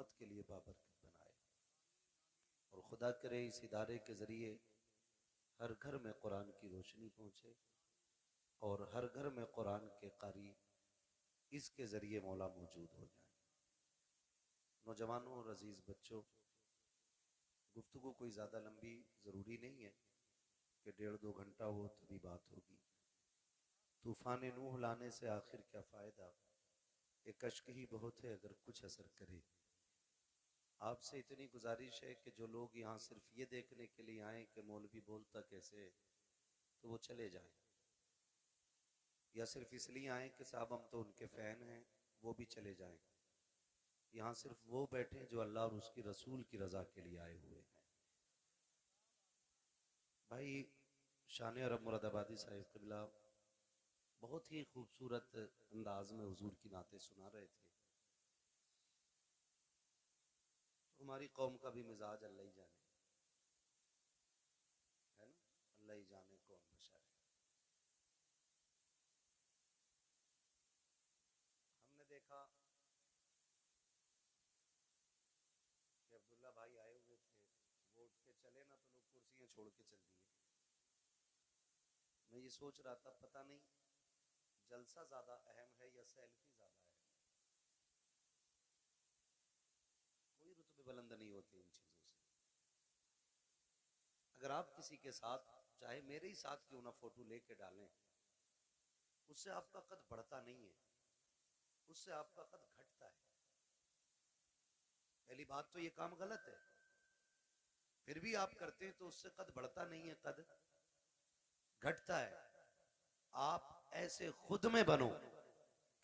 उम्मत के लिए बाबरकत बनाए और खुदा करे इस इदारे के ज़रिए हर घर में कुरान की रोशनी पहुँचे और हर घर में कुरान के कारी इसके ज़रिए मौला मौजूद हो जाए। नौजवानों और अजीज़ बच्चों, गुफ्तगू कोई ज़्यादा लंबी ज़रूरी नहीं है कि 1.5-2 घंटा हो तभी बात होगी। तूफ़ान नूह लाने से आखिर क्या फ़ायदा, एक अश्क ही बहुत है अगर कुछ असर करे। आपसे इतनी गुजारिश है कि जो लोग यहाँ सिर्फ ये देखने के लिए आए कि मौलवी बोलता कैसे है तो वो चले जाएं, या सिर्फ इसलिए आए कि साहब हम तो उनके फ़ैन हैं वो भी चले जाएं। यहाँ सिर्फ वो बैठे जो अल्लाह और उसकी रसूल की रज़ा के लिए आए हुए हैं। भाई शान अरब मुरादाबादी साहिब क़िबला बहुत ही खूबसूरत अंदाज में हुजूर की नाते सुना रहे थे। तो हमारी कौम का भी मिजाज अल्लाह ही जाने, है ना, अल्लाह ही जाने कौन बशर है। हमने देखा कि अब्दुल्ला भाई आए हुए थे, वो उठ के चले ना तो लोग कुर्सियां छोड़ के चल दिए। मैं ये सोच रहा था पता नहीं जलसा ज्यादा अहम है या सेल्फी ज्यादा अहम है। कोई रुतबे बुलंद नहीं होते इन चीजों से। अगर आप किसी के साथ, चाहे मेरे ही साथ क्यों ना फोटो लेके डालें, उससे आपका कद बढ़ता नहीं है, उससे आपका कद घटता है। पहली बात तो ये काम गलत है, फिर भी आप करते हैं तो उससे कद बढ़ता नहीं है, कद घटता है। आप ऐसे खुद में बनो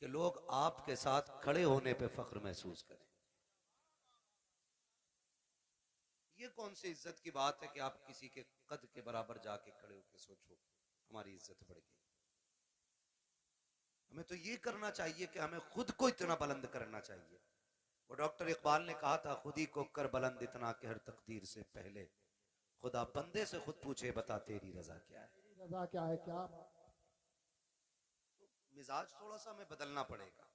कि लोग आपके साथ खड़े होने पे फख्र महसूस करें। ये कौन सी इज्जत की बात है कि आप किसी के कद के बराबर जाके खड़े होकर सोचो हमारी इज्जत बढ़ गई। हमें तो ये करना चाहिए कि हमें खुद को इतना बुलंद करना चाहिए। वो डॉक्टर इकबाल ने कहा था, खुद ही को कर बुलंद इतना कि हर तकदीर से पहले खुदा बंदे से खुद पूछे बता तेरी रजा क्या है। रजा क्या है, क्या तो मिजाज थोड़ा सा हमें बदलना पड़ेगा।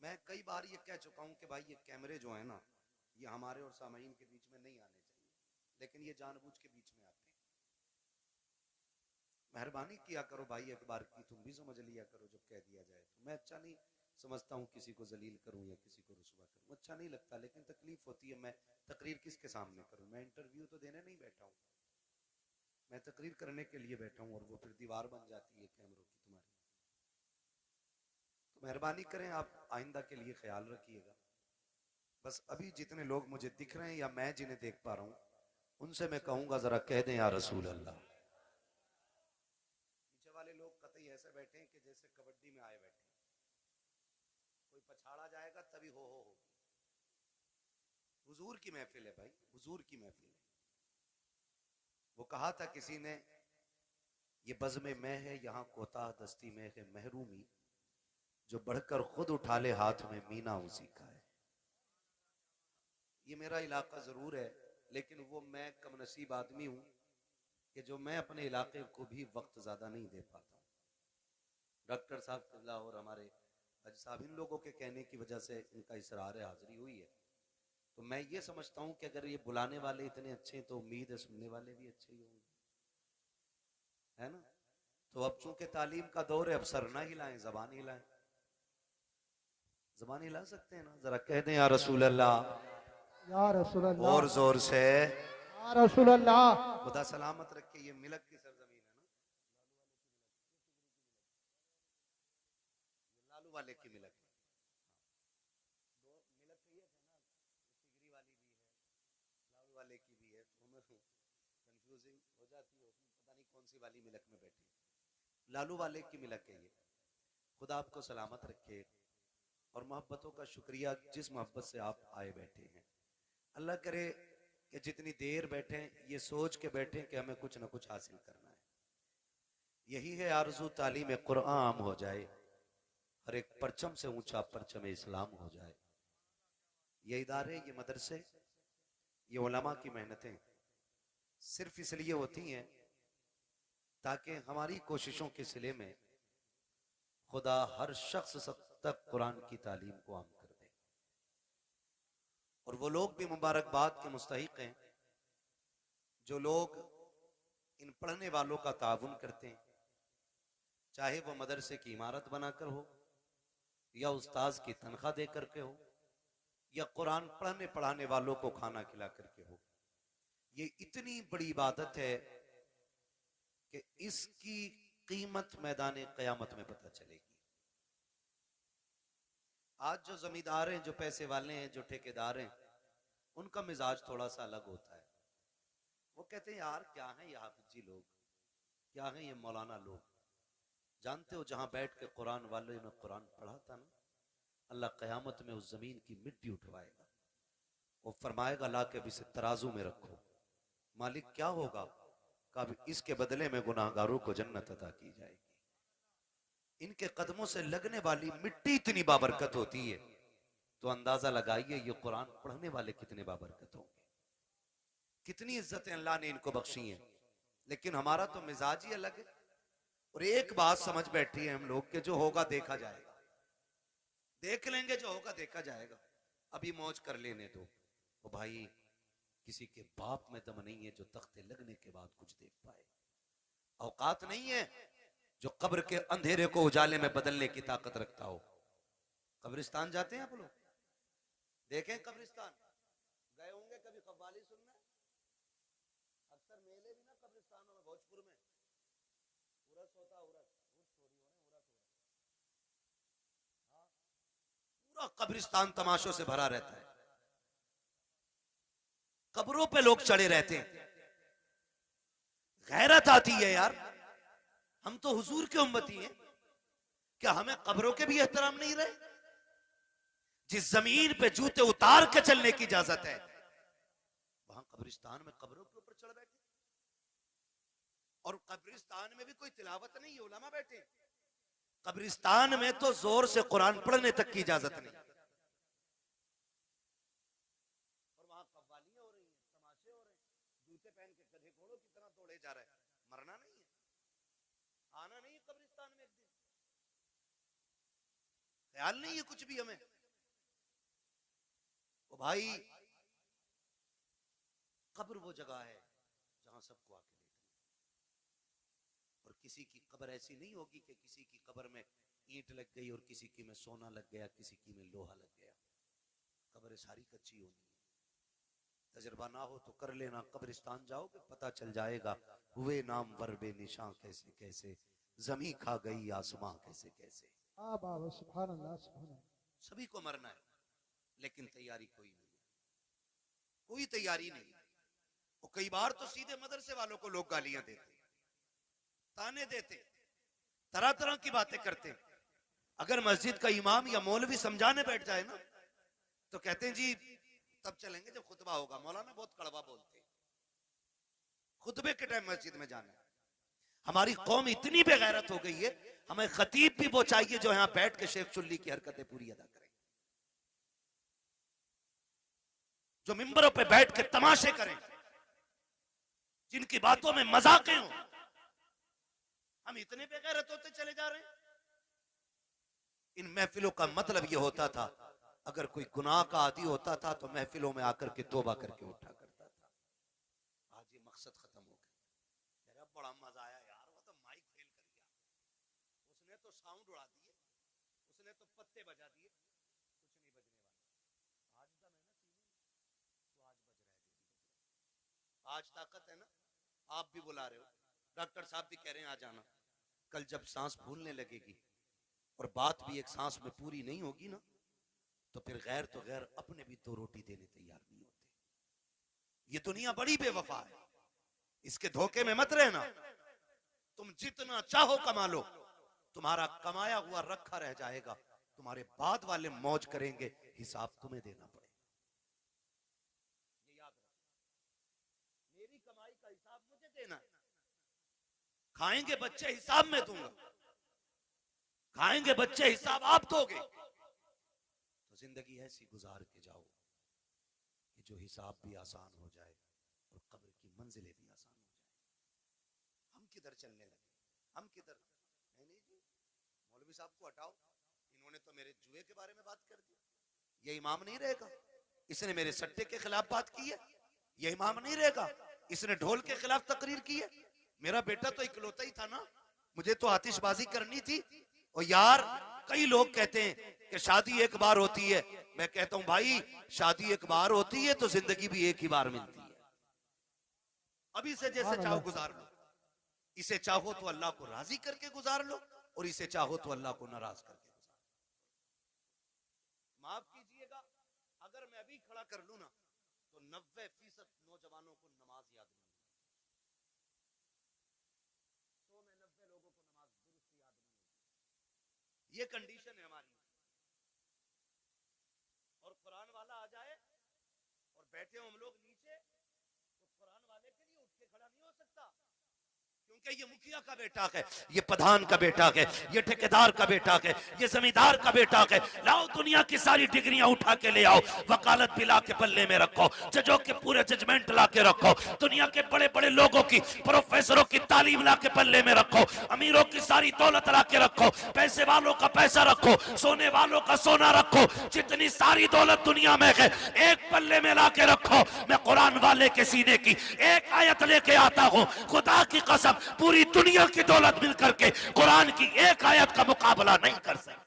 मैं कई बार ये कह चुका हूं कि भाई ये कैमरे जो है ना, ये हमारे और सामाईन के बीच में नहीं आने चाहिए, लेकिन ये जानबूझ के बीच में आते हैं। मेहरबानी किया करो भाई, एक बार की तुम भी समझ लिया करो जब कह दिया जाए तो। मैं अच्छा नहीं समझता हूँ किसी को जलील करूँ या किसी को रुसवा करूँ, अच्छा नहीं लगता, लेकिन तकलीफ होती है। मैं तकरीर किसके सामने करूँ? मैं इंटरव्यू तो देने नहीं बैठा हूँ, मैं तकरीर करने के लिए बैठा हूँ, और वो फिर दीवार बन जाती है कैमरों की तुम्हारी। तो मेहरबानी करें, आप आइंदा के लिए ख्याल रखिएगा। बस अभी जितने लोग मुझे दिख रहे हैं या मैं जिन्हें देख पा रहा हूँ, उनसे मैं कहूंगा जरा कह दें या रसूल अल्लाह। पीछे वाले लोग कतई ऐसे बैठे हैं कि जैसे कबड्डी में आए बैठे, कोई पछाड़ा जाएगा तभी हो होगी। हुजूर की महफिल है भाई, हुजूर की महफिल है। वो कहा था किसी ने, ये बज़्म में है यहाँ कोताह दस्ती में है महरूमी, जो बढ़कर खुद उठा ले हाथ में मीना उसी का है। ये मेरा इलाका जरूर है, लेकिन वो मैं कम नसीब आदमी हूं कि जो मैं अपने इलाके को भी वक्त ज्यादा नहीं दे पाता हूँ। डॉक्टर साहब किबला और हमारे हज साहब, इन लोगों के कहने की वजह से इनका इसरार हाजिरी हुई है। तो मैं ये समझता हूँ कि अगर ये बुलाने वाले इतने अच्छे हैं तो उम्मीद है सुनने वाले भी अच्छे ही होंगे, है ना। तो अब चूंकि तालीम का दौर है, अब सर ना हिलाएं, जबान हिलाएं। जबान हिला सकते हैं ना, जरा कह दें या रसूल अल्लाह, या रसूल अल्लाह, और जोर से। या रसूल अल्लाह। खुदा सलामत रखे। ये मिलक की सरजमीन है ना, ये लालू वाले की मिलक है। दो मिलक तो ये है ना, सिगरी वाली भी है, लालू वाले की भी है, तो हमें कंफ्यूजिंग हो जाती है, उसमें पता नहीं कौन सी वाली मिलक में बैठे। लालू वाले की मिलक है ये। खुदा आपको सलामत रखे और मोहब्बतों का शुक्रिया जिस मोहब्बत से आप आए बैठे हैं। अल्लाह करे कि जितनी देर बैठे ये सोच के बैठे कि हमें कुछ ना कुछ हासिल करना है। यही है आरज़ू, तालीम कुरान हो जाए, हर एक परचम से ऊंचा परचम इस्लाम हो जाए। ये इदारे, ये मदरसे, ये उलमा की मेहनतें सिर्फ इसलिए होती हैं ताकि हमारी कोशिशों के सिले में खुदा हर शख्स तक कुरान की तालीम को आम कर दे। वो लोग भी मुबारकबाद के मुस्तहिक हैं जो लोग इन पढ़ने वालों का ताउन करते हैं, चाहे वो मदरसे की इमारत बनाकर हो या उस्ताज की तनख्वाह दे करके हो या कुरान पढ़ने पढ़ाने वालों को खाना खिला करके हो। ये इतनी बड़ी इबादत है कि इसकी कीमत मैदान कयामत में पता चलेगी। आज जो जमींदार हैं, जो पैसे वाले हैं, जो ठेकेदार हैं, उनका मिजाज थोड़ा सा अलग होता है। वो कहते हैं यार क्या है ये हाफिजी लोग, क्या है ये मौलाना लोग। जानते हो जहां बैठ के कुरान वाले ने कुरान पढ़ा था ना, अल्लाह कयामत में उस जमीन की मिट्टी उठवाएगा। वो फरमाएगा ला के अब इसे तराजू में रखो। मालिक क्या होगा? कब इसके बदले में गुनाहगारों को जन्नत अता की जाएगी। इनके कदमों से लगने वाली मिट्टी इतनी बाबरकत होती है, तो अंदाजा लगाइए ये कुरान पढ़ने वाले कितने बाबरकत होंगे, कितनी इज्जतें अल्लाह ने इनको बख्शी हैं। लेकिन हमारा तो मिजाज ही अलग है। और एक बात समझ बैठी है हम लोग कि जो होगा देखा जाएगा, देख लेंगे, जो होगा देखा जाएगा, अभी मौज कर लेने दो। तो भाई किसी के बाप में दम नहीं है जो तख्ते लगने के बाद कुछ देख पाए। औकात नहीं है जो कब्र के अंधेरे को उजाले में बदलने की ताकत रखता हो। कब्रिस्तान जाते हैं आप लोग, देखें कब्रिस्तान, गए होंगे कभी कव्वाली सुनने। अक्सर मेले भी ना कब्रिस्तानों में, भोजपुर में उरस होता, हाँ, पूरा कब्रिस्तान तमाशों से भरा रहता है। कब्रों पे लोग चढ़े रहते हैं। गैरत आती है यार, हम तो हुजूर के उम्मती हैं, क्या हमें कब्रों के भी एहतराम नहीं रहे? जिस जमीन पे जूते उतार के चलने की इजाजत है, वहां कब्रिस्तान में कब्रों के ऊपर चढ़ बैठे। और कब्रिस्तान में भी कोई तिलावत नहीं है, उलमा बैठे। कब्रिस्तान में तो जोर से कुरान पढ़ने तक की इजाजत नहीं। और वहां कव्वालियां हो रही हैं, तमाशे हो रहे हैं, जूते पहन के गधे घोड़ों की तरह दौड़े जा रहे हैं। मरना नहीं है, आना नहीं है कब्रिस्तान में। एक दिन ख्याल नहीं है कुछ भी हमें। ओ भाई, कब्र वो जगह है जहां सबको आके लेटना। और किसी की कब्र ऐसी नहीं होगी कि किसी की कब्र में ईंट लग गई और किसी की में सोना लग गया, किसी की में लोहा लग गया। कब्र सारी कच्ची होनी है। तजर्बा ना हो तो कर लेना, कब्रिस्तान जाओगे पता चल जाएगा। हुए नाम वरबे निशां कैसे कैसे, जमी खा गई आसमां कैसे कैसे। बाबा सुभान अल्लाह सुभान अल्लाह। सभी को मरना है, लेकिन तैयारी कोई नहीं है, कोई तैयारी नहीं। और कई बार तो सीधे मदरसे वालों को लोग गालियां देते, ताने देते, तरह तरह की बातें करते। अगर मस्जिद का इमाम या मौलवी समझाने बैठ जाए ना, तो कहते हैं जी तब चलेंगे जब खुतबा होगा। मौलाना बहुत कड़वा बोलते, खुतबे के टाइम मस्जिद में जाना है। हमारी कौम इतनी बेगैरत हो गई है, हमें खतीब भी वो चाहिए जो यहां बैठ के शेख चुल्ली की हरकतें पूरी अदा करें, जो मिंबरों पे बैठ के तमाशे करें, जिनकी बातों में मजाकें हो। हम इतने बेगैरत होते चले जा रहे हैं। इन महफिलों का मतलब यह होता था, अगर कोई गुनाह का आदी होता था तो महफिलों में आकर के तौबा करके उठा करता था। आज ये मकसद खत्म हो गया। बड़ा मजा आया यार, वो तो माइक फेल कर गया, उसने तो साउंड उड़ा दिए, उसने तो पत्ते बजा दिए, कुछ नहीं बजने वाला। आज दम है ना सीने में, तो आज बज रहा है। आज ताकत है ना, आप भी बुला रहे हो, डॉक्टर साहब भी कह रहे हैं आ जाना। कल जब सांस फूलने लगेगी और बात भी एक सांस में पूरी नहीं होगी ना, तो फिर गैर तो गैर अपने भी दो रोटी देने तैयार नहीं होते। ये दुनिया बड़ी बेवफा है, इसके धोखे में मत रहना। तुम जितना चाहो कमा लो, तुम्हारा कमाया हुआ रखा रह जाएगा। तुम्हारे बाद वाले मौज करेंगे, हिसाब तुम्हें देना पड़ेगा। ये याद रखो, मेरी कमाई का हिसाब मुझे देना है। खाएंगे बच्चे हिसाब में दूंगा, खाएंगे बच्चे हिसाब आप दोगे। तो जिंदगी ऐसी गुजार के जाओ कि जो हिसाब भी आसान हो जाए और कब्र की मंजिलें भी आसान हो जाए। हम किधर चलने लगे, हम किधर। नहीं जी, मौलवी साहब को हटाओ, इन्होंने तो मेरे जुए के बारे में बात कर दी। ये इमाम नहीं रहेगा, इसने मेरे सट्टे के खिलाफ बात की है, ये इमाम नहीं रहेगा। इसने ढोल के खिलाफ तकरीर की है। मेरा बेटा तो इकलौता ही था ना, मुझे तो आतिशबाजी करनी थी। और यार कई लोग कहते हैं कि शादी एक बार होती है, मैं कहता हूं भाई शादी एक बार होती है तो जिंदगी भी एक ही बार मिलती है। अभी से जैसे चाहो गुजार लो, इसे चाहो तो अल्लाह को राजी करके गुजार लो, और इसे चाहो तो अल्लाह को नाराज करके गुजार लो। माफ कीजिएगा, अगर मैं अभी खड़ा कर लूं ना तो 90% नौजवानों को नमाज याद नहीं, 100 में 90 लोगों को नमाज दुरुस्त याद नहीं। ये कंडीशन है हमारी। और कुरान वाला आ जाए और बैठे हो हम लोग नीचे, तो कुरान वाले के लिए उठ के खड़ा नहीं हो सकता, क्योंकि ये मुखिया का बेटा है, ये प्रधान का बेटा है, ये ठेकेदार का बेटा है, ये जमींदार का बेटा है। लाओ दुनिया की सारी डिग्रियां उठा के ले आओ, वकालत भी ला के पल्ले में रखो, जजों के पूरे जजमेंट ला के रखो, दुनिया के बड़े बड़े लोगों की प्रोफेसरों की तालीम ला के पल्ले में रखो, अमीरों की सारी दौलत ला के रखो, पैसे वालों का पैसा रखो, सोने वालों का सोना रखो, जितनी सारी दौलत दुनिया में है एक पल्ले में ला के रखो। मैं कुरान वाले के सीने की एक आयत लेके आता हूं, खुदा की कसम पूरी दुनिया की दौलत मिलकर के कुरान की एक आयत का मुकाबला नहीं कर सकती।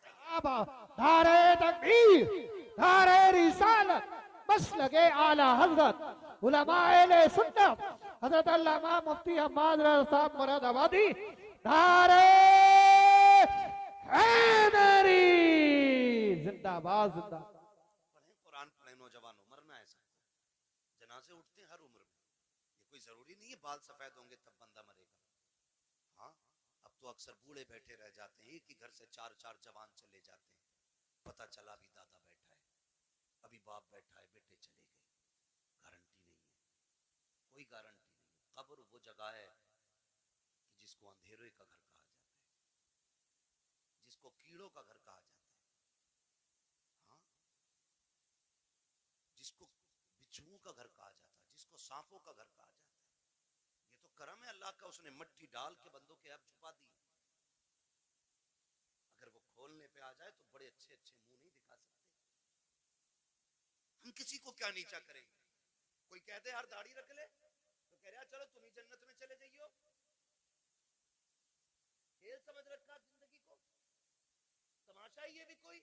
नारे तकबीर, नारे रिसालत, बस लगे आला हजरत उलमाए सुन्नत हजरत अल्लामा मुफ्ती हम्माद रज़ा साहब मुरादाबादी, नारे हैदरी जिंदाबाद जिंदाबाद। पढ़े कुरान, पढ़े नौजवानों, मरना ऐसा जनाजे उठते हैं हर उम्र में, ये कोई जरूरी नहीं है बाल सफेद होंगे तब बंदा मरेगा। हाँ, अब तो अक्सर बूढ़े बैठे रह जाते हैं, एक ही घर से 4-4 जवान चले जाते हैं, पता चला अभी दादा बैठा है, अभी बाप बैठा है, बेटे चले गए, गारंटी नहीं है, कोई गारंटी नहीं। कब्र वो जगह है कि जिसको अंधेरे का घर कहा जाता है, जिसको कीड़ों का घर कहा जाता है, हाँ, जिसको बिच्छुओं का घर कहा जाता है, जिसको सांपों का घर कहा जाता है। ये तो करम है अल्लाह का, उसने मिट्टी डाल के बंदों के ऐब छुपा दी। अगर वो खोलने पे आ जाए तो बड़े अच्छे अच्छे मुंह नहीं दिखा सकते। हम किसी को क्या नीचा करेंगे? कोई कहते हर दाढ़ी रख ले तो कह रहा चलो तुम ही जन्नत में चले जाइयो। खेल समझ रखा जिंदगी को, तमाशा ही ये भी कोई।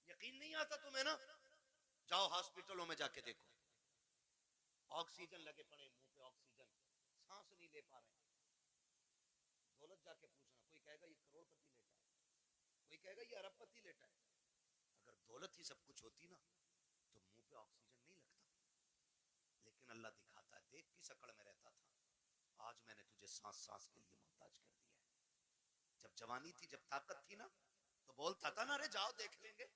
यकीन नहीं आता तुम्हें ना, जाओ हॉस्पिटलों में जाके देखो, ऑक्सीजन लगे पड़े, मुंह पे ऑक्सीजन, सांस नहीं ले पा रहे। दौलत जाके पूछना, कोई कहेगा ये करोड़पति लेटा है, कोई कहेगा ये अरबपति लेटा है। अगर दौलत ही सब कुछ होती ना तो मुंह पे ऑक्सीजन नहीं लगता, लेकिन अल्लाह दिखाता है, देख की शकल में रहता था, आज मैंने तुझे सांस सांस के लिए मोहताज कर दिया है। जब जवानी थी, जब ताकत थी ना, तो बोलता था ना, अरे जाओ देख लेंगे,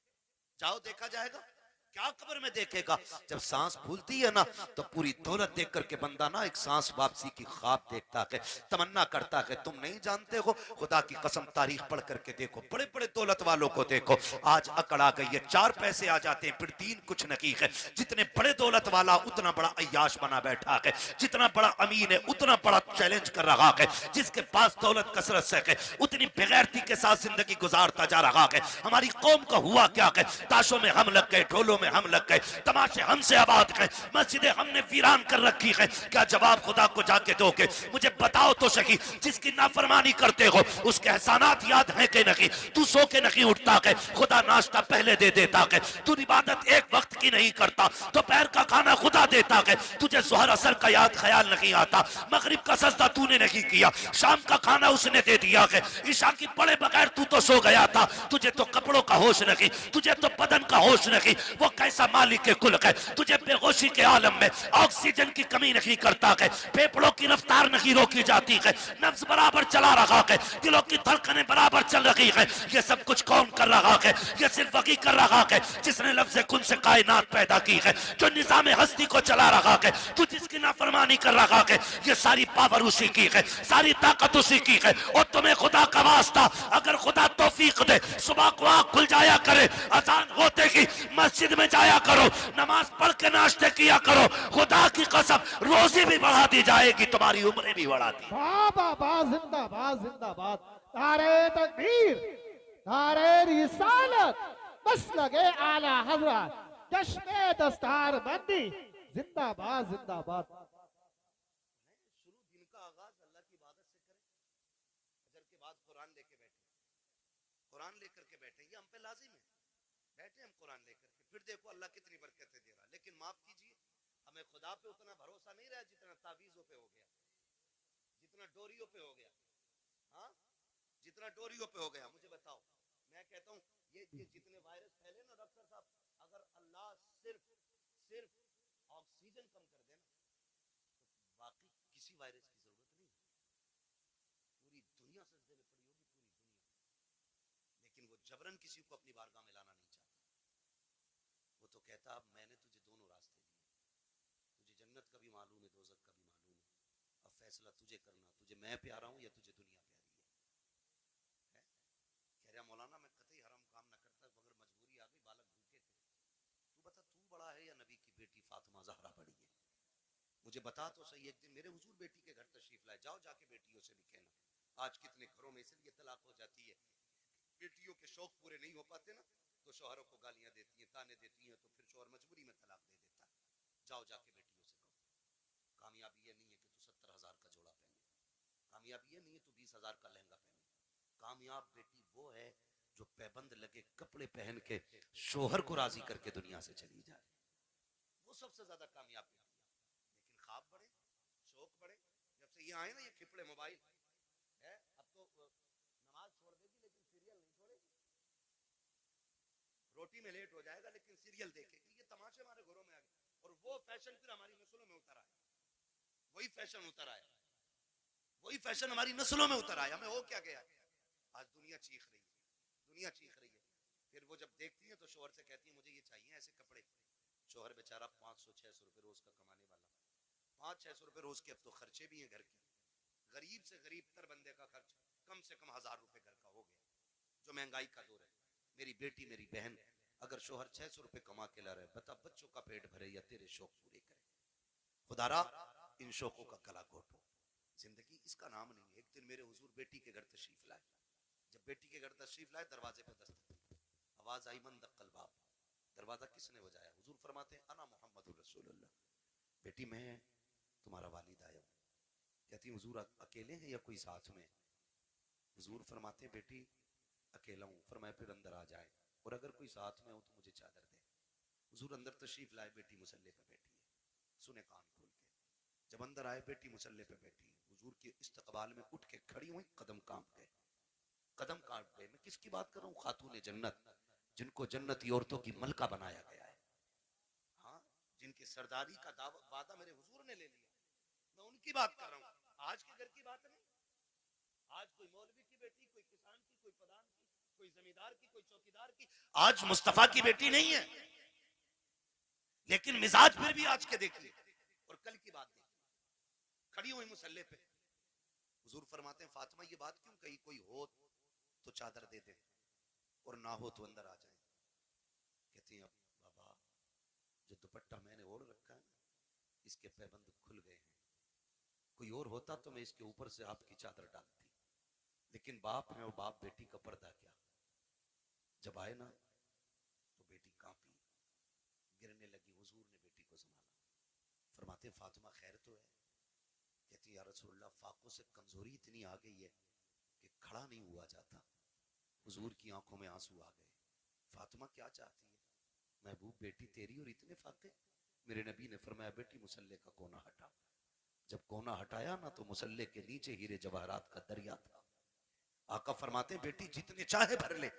जाओ देखा जाएगा। क्या कब्र में देखेगा? जब सांस फूलती है ना तो पूरी दौलत देख करके बंदा ना एक सांस वापसी की ख्वाब देखता है, तमन्ना करता है। तुम नहीं जानते हो, खुदा की कसम तारीख पढ़ करके देखो, बड़े बड़े दौलत वालों को देखो, आज अकड़ आ गई है, 4 पैसे आ जाते हैं फिर 3 कुछ नहीं है। जितने बड़े दौलत वाला उतना बड़ा अय्याश बना बैठा है, जितना बड़ा अमीन है उतना बड़ा चैलेंज कर रहा है, जिसके पास दौलत कसरत से है उतनी बेगैरती के साथ जिंदगी गुजारता जा रहा है। हमारी कौम का हुआ क्या है, ताशों में हम लग गए, ढोलों में हम लग गए, तमाशे हमसे आबाद गए, मस्जिदें हमने वीरान कर रखी है। क्या जवाब खुदा को जाके दोगे? मुझे बताओ तो सही, जिसकी नाफरमानी करते हो उसके एहसानात याद हैं कि नहीं? तू सो के नहीं उठता है, खुदा नाश्ता पहले दे देता है, तू इबादत एक वक्त की नहीं करता, दोपहर का खाना खुदा देता है, तुझे जोहर असर का याद ख्याल नहीं आता, मगरिब का सजदा तूने नहीं किया, शाम का खाना उसने दे दिया है, ईशा की पढ़े बगैर तू तो सो गया था, तुझे तो कपड़ों का होश नहीं, तुझे तो बदन का होश नहीं। वो कैसा मालिक के कुल है, तुझे बेहोशी के आलम में ऑक्सीजन की कमी नहीं करता है, फेफड़ों की रफ्तार नहीं रोकी जाती है, नब्ज बराबर चला रहा है, दिलों की धड़कनें बराबर चल रही है। ये सब कुछ कौन कर रहा है? ये सिर्फ वही कर रहा है जिसने लफ्ज़ कुन से कायनात पैदा की है, जो निज़ाम हस्ती को चला रहा है। तू जिसकी नाफरमानी कर रहा है, ये सारी पावर उसी की है, सारी ताकत उसी की है। और तुम्हें खुदा का वास्ता, अगर खुदा तौफीक दे, सुबह को आँख खुल जाया करे, अजान होते ही मस्जिद में जाया करो, नमाज पढ़ के नाश्ते किया करो, खुदा की कसम रोजी भी बढ़ा दी जाएगी, तुम्हारी उम्रें भी बढ़ा दी। जिंदाबाद जिंदाबाद, नारे तकबीर, नारे रिसालत, बस लगे आला हजरत। चश्मे दस्तार बंदी जिंदाबाद जिंदाबाद। शुरू दिन का आगाज अल्लाह की इबादत से करें, अजर के बाद कुरान लेके बैठे, कुरान लेकर के बैठे, ये हम पे लाजिम है, बैठे हम कुरान लेकर के, फिर देखो अल्लाह कितनी बरकतें दे रहा। लेकिन माफ कीजिए, हमें खुदा पे उतना भरोसा नहीं रहा जितना तावीजों पे हो गया, जितना डोरियों पे हो गया। हाँ, जितना डोरियों पे हो गया। मुझे बताओ, मैं कहता हूँ ये जितने वायरस फैले ना डॉक्टर साहब, अगर अल्लाह सिर्फ सिर्फ ऑक्सीजन कम कर देना तो बाकी किसी वायरस की जरूरत नहीं है। पूरी दुनिया सजदे में पड़ी होगी, पूरी दुनिया। लेकिन वो जबरन किसी को अपनी बारगाह में लाना नहीं चाहता। वो तो कहता अब मैंने तुझे दोनों रास्ते दिए, तुझे जन्नत का भी मालूम है, दोजख का भी मालूम है, अब फैसला तुझे करना, तुझे मैं प्यारा हूं या तुझे दुनिया प्यारी है। कह रहा मौलाना मैं कतई हराम काम ना करता, अगर मजबूरी आ गई, बालक भूखे थे, तू बता तू बड़ा है या नबी की बेटी फातिमा ज़हरा बड़ी है? मुझे बता तो सही। एक दिन मेरे हुजूर बेटी के घर तशरीफ लाए, जाओ जाके बेटियों से भी कहना। आज कितने घरों में इसलिए तलाक हो जाती है, बेटियों के शौक पूरे नहीं हो पाते ना, तो शौहरों को गालियां देती हैं, ताने देती हैं, तो फिर शौहर मजबूरी में तलाक दे देता है। जाओ जाके बेटियों से कहो, कामयाबी ये नहीं है कि तू 70,000 का जोड़ा पहने, कामयाबी ये नहीं है तू 20,000 का लहंगा पहने। कामयाब बेटी वो है जो पैबंद लगे कपड़े पहन के शोहर को राजी करके दुनिया से चली जाए, वो सबसे ज्यादा कामयाब बेटी है। लेकिन ख्वाब बड़े, शौक बड़े, जब से ये आए ना ये खिपड़े मोबाइल है, अब तो नमाज छोड़ देगी लेकिन सीरियल नहीं छोड़ेगी, रोटी में लेट हो जाएगा लेकिन सीरियल देखेगी। ये तमाशे हमारे घरों में आ गए, और वो फैशन फिर हमारी नस्लों में उतर आया, वही फैशन उतर आया, वही फैशन हमारी नस्लों में उतर आया। हमें हो क्या गया, आज दुनिया चीख रही है, दुनिया चीख रही है। फिर वो जब देखती है तो शोहर से कहती है मुझे ये चाहिए ऐसे कपड़े। शोहर बेचारा 500-600 रुपए रोज का कमाने वाला, 500-600 रुपए रोज के अब तो खर्चे भी हैं घर के, गरीब से गरीब तर बंदे का खर्च कम से कम 1000 रुपए घर का हो गया, जो महंगाई का दौर है। मेरी बेटी मेरी बहन अगर शोहर 600 रुपए कमा के ला रहे, बता बच्चों का पेट भरे या तेरे शौक पूरे करे? खुदारा इन शौकों का गला घोटो, जिंदगी इसका नाम नहीं है। एक दिन मेरे हुजूर बेटी के घर तशरीफ लाए, जब बेटी के घर तशरीफ लाए दरवाजे पे दस्तक, आवाज आई मन दक्कल बाब। दरवाजा किसने बजाया? हुजूर फरमाते हैं अना मोहम्मद रसूलुल्लाह, बेटी मैं तुम्हारा वालिद आया हूँ। कहती हुजूर अकेले हैं या कोई साथ में? हुजूर फरमाते बेटी अकेला हूँ। फरमाया फिर अंदर आ जाए, और अगर कोई साथ में हो तो मुझे चादर दे। हुजूर अंदर तशरीफ लाए, बेटी मुसल्ले पे बैठी है, सुने कान खोल के। जब अंदर आए बेटी मुसल्ले पे बैठी, हुजूर के इस्तकबाल में उठ के खड़ी हुई, कदम कांप गए, कदम काट गए। मैं किसकी बात कर रहा हूँ? खातून जन्नत, जिनको जन्नती औरतों की मलका बनाया गया है, हाँ, जिनकी सरदारी का वादा मेरे हुजूर ने ले लिया, मैं उनकी बात कर रहा हूँ। आज के घर की बात नहीं, आज कोई मौलवी की बेटी, कोई किसान की, कोई प्रधान की, कोई जमींदार की, कोई चौकीदार की, आज मुस्तफा की बेटी नहीं है। लेकिन मिजाज फिर भी आज के देखिए, और कल की बात देखिए, खड़ी हुई मुसल्ले पे। हुजूर फरमाते हैं फातिमा ये बात क्यों कही? कोई हो तो चादर दे दे, और ना हो तो अंदर आ जाए। कहती हैं अब बाबा जो दुपट्टा मैंने ओढ़ रखा है ना, इसके पैबंद खुल गए हैं, कोई और होता तो मैं इसके ऊपर से आपकी चादर डालती, लेकिन बाप है और बाप बेटी का पर्दा क्या। जब आए ना तो बेटी कांपी, गिरने लगी। हुजूर ने बेटी को संभाला, फरमाते फातिमा खैर तो है? कहती या रसूलल्लाह फाकों से कमजोरी इतनी आ गई है कि खड़ा नहीं हुआ जाता। हुजूर की आंखों में आंसू आ गए। फातिमा क्या चाहती है? महबूब बेटी तेरी और इतने फाके? मेरे नबी ने फरमाया बेटी मुसल्ले का कोना हटा। जब कोना हटाया ना तो मुसल्ले के नीचे हीरे जवाहरात का दरिया था। आका फरमाते बेटी जितने चाहे भर ले,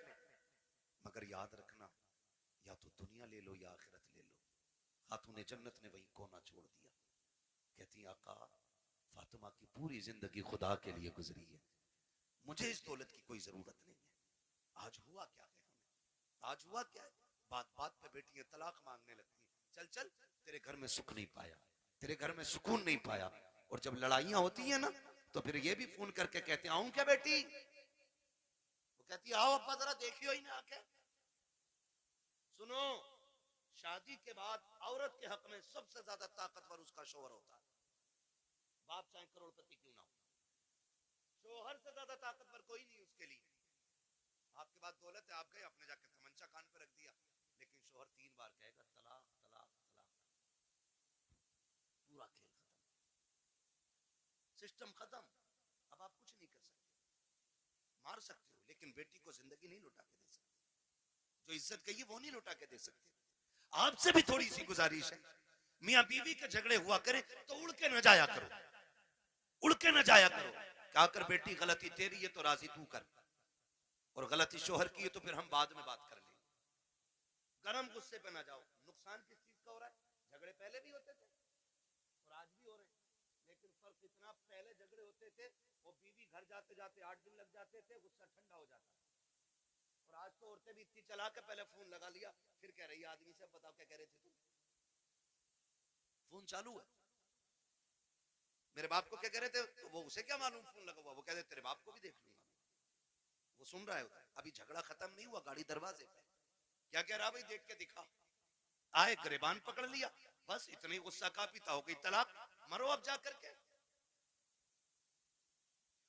मगर याद रखना या तो दुनिया ले लो या आखिरत ले लो। खातूने जन्नत ने वही कोना छोड़ दिया। कहती आका फातिमा की पूरी जिंदगी खुदा के लिए गुजरी है, मुझे इस दौलत की कोई जरूरत नहीं है। आज हुआ क्या है हमें, आज हुआ क्या है? बात बात पे बेटियां तलाक मांगने लगती हैं। चल चल तेरे घर में सुख नहीं पाया, तेरे घर में सुकून नहीं पाया। और जब लड़ाइयां होती है ना तो फिर ये भी फोन करके कहते आऊं क्या बेटी? वो कहती आओ अब्बा जरा देखियो ही ना आके। सुनो, शादी के बाद औरत के हक में सबसे ज्यादा ताकतवर उसका शोहर होता है, बाप चाहे करोड़पति क्यों ना हो। शोहर से ज्यादा ताकतवर कोई नहीं उसके लिए। आपके पास दौलत है, आप गए अपने जाके तमंचा कान पे रख दिया, लेकिन शोहर 3 बार कहेगा तलाक सिस्टम खत्म, अब आप कुछ नहीं कर सकते। मार सकते हो लेकिन बेटी को जिंदगी नहीं लौटा के दे सकते, जो इज्जत गई है वो नहीं लौटा के दे सकते। आपसे भी थोड़ी सी गुजारिश है, मियां बीवी के झगड़े हुआ करे तो उड़ के न जाया करो, उड़ के न जाया करो। क्या कर बेटी गलती तेरी है तो राजी तू कर, और गलती शोहर की है तो फिर हम बाद में बात कर लेंगे। गरम गुस्से पे ना जाओ। नुकसान किस चीज का हो रहा है? झगड़े पहले भी होते थे और आज भी हो रहे हैं, लेकिन फर्क इतना, पहले झगड़े होते थे वो बीवी घर जाते जाते 8 दिन लग जाते थे, गुस्सा ठंडा हो जाता था। और आज तो औरतें भी इतनी चला के पहले फोन लगा लिया, फिर कह रही है आदमी से बताओ क्या कह रहे थे तुम, फोन चालू है, मेरे बाप को क्या कह रहे थे, तो वो उसे क्या मालूम फोन लगा हुआ, वो कहते तेरे बाप को भी देख लूंगा, वो सुन रहा है उधर। अभी झगड़ा खत्म नहीं हुआ, गाड़ी दरवाजे पे, क्या कह रहा भाई देख के दिखा, आए गिरबान पकड़ लिया, बस इतनी गुस्सा का पीता हो गई तलाक, मरो अब जा करके।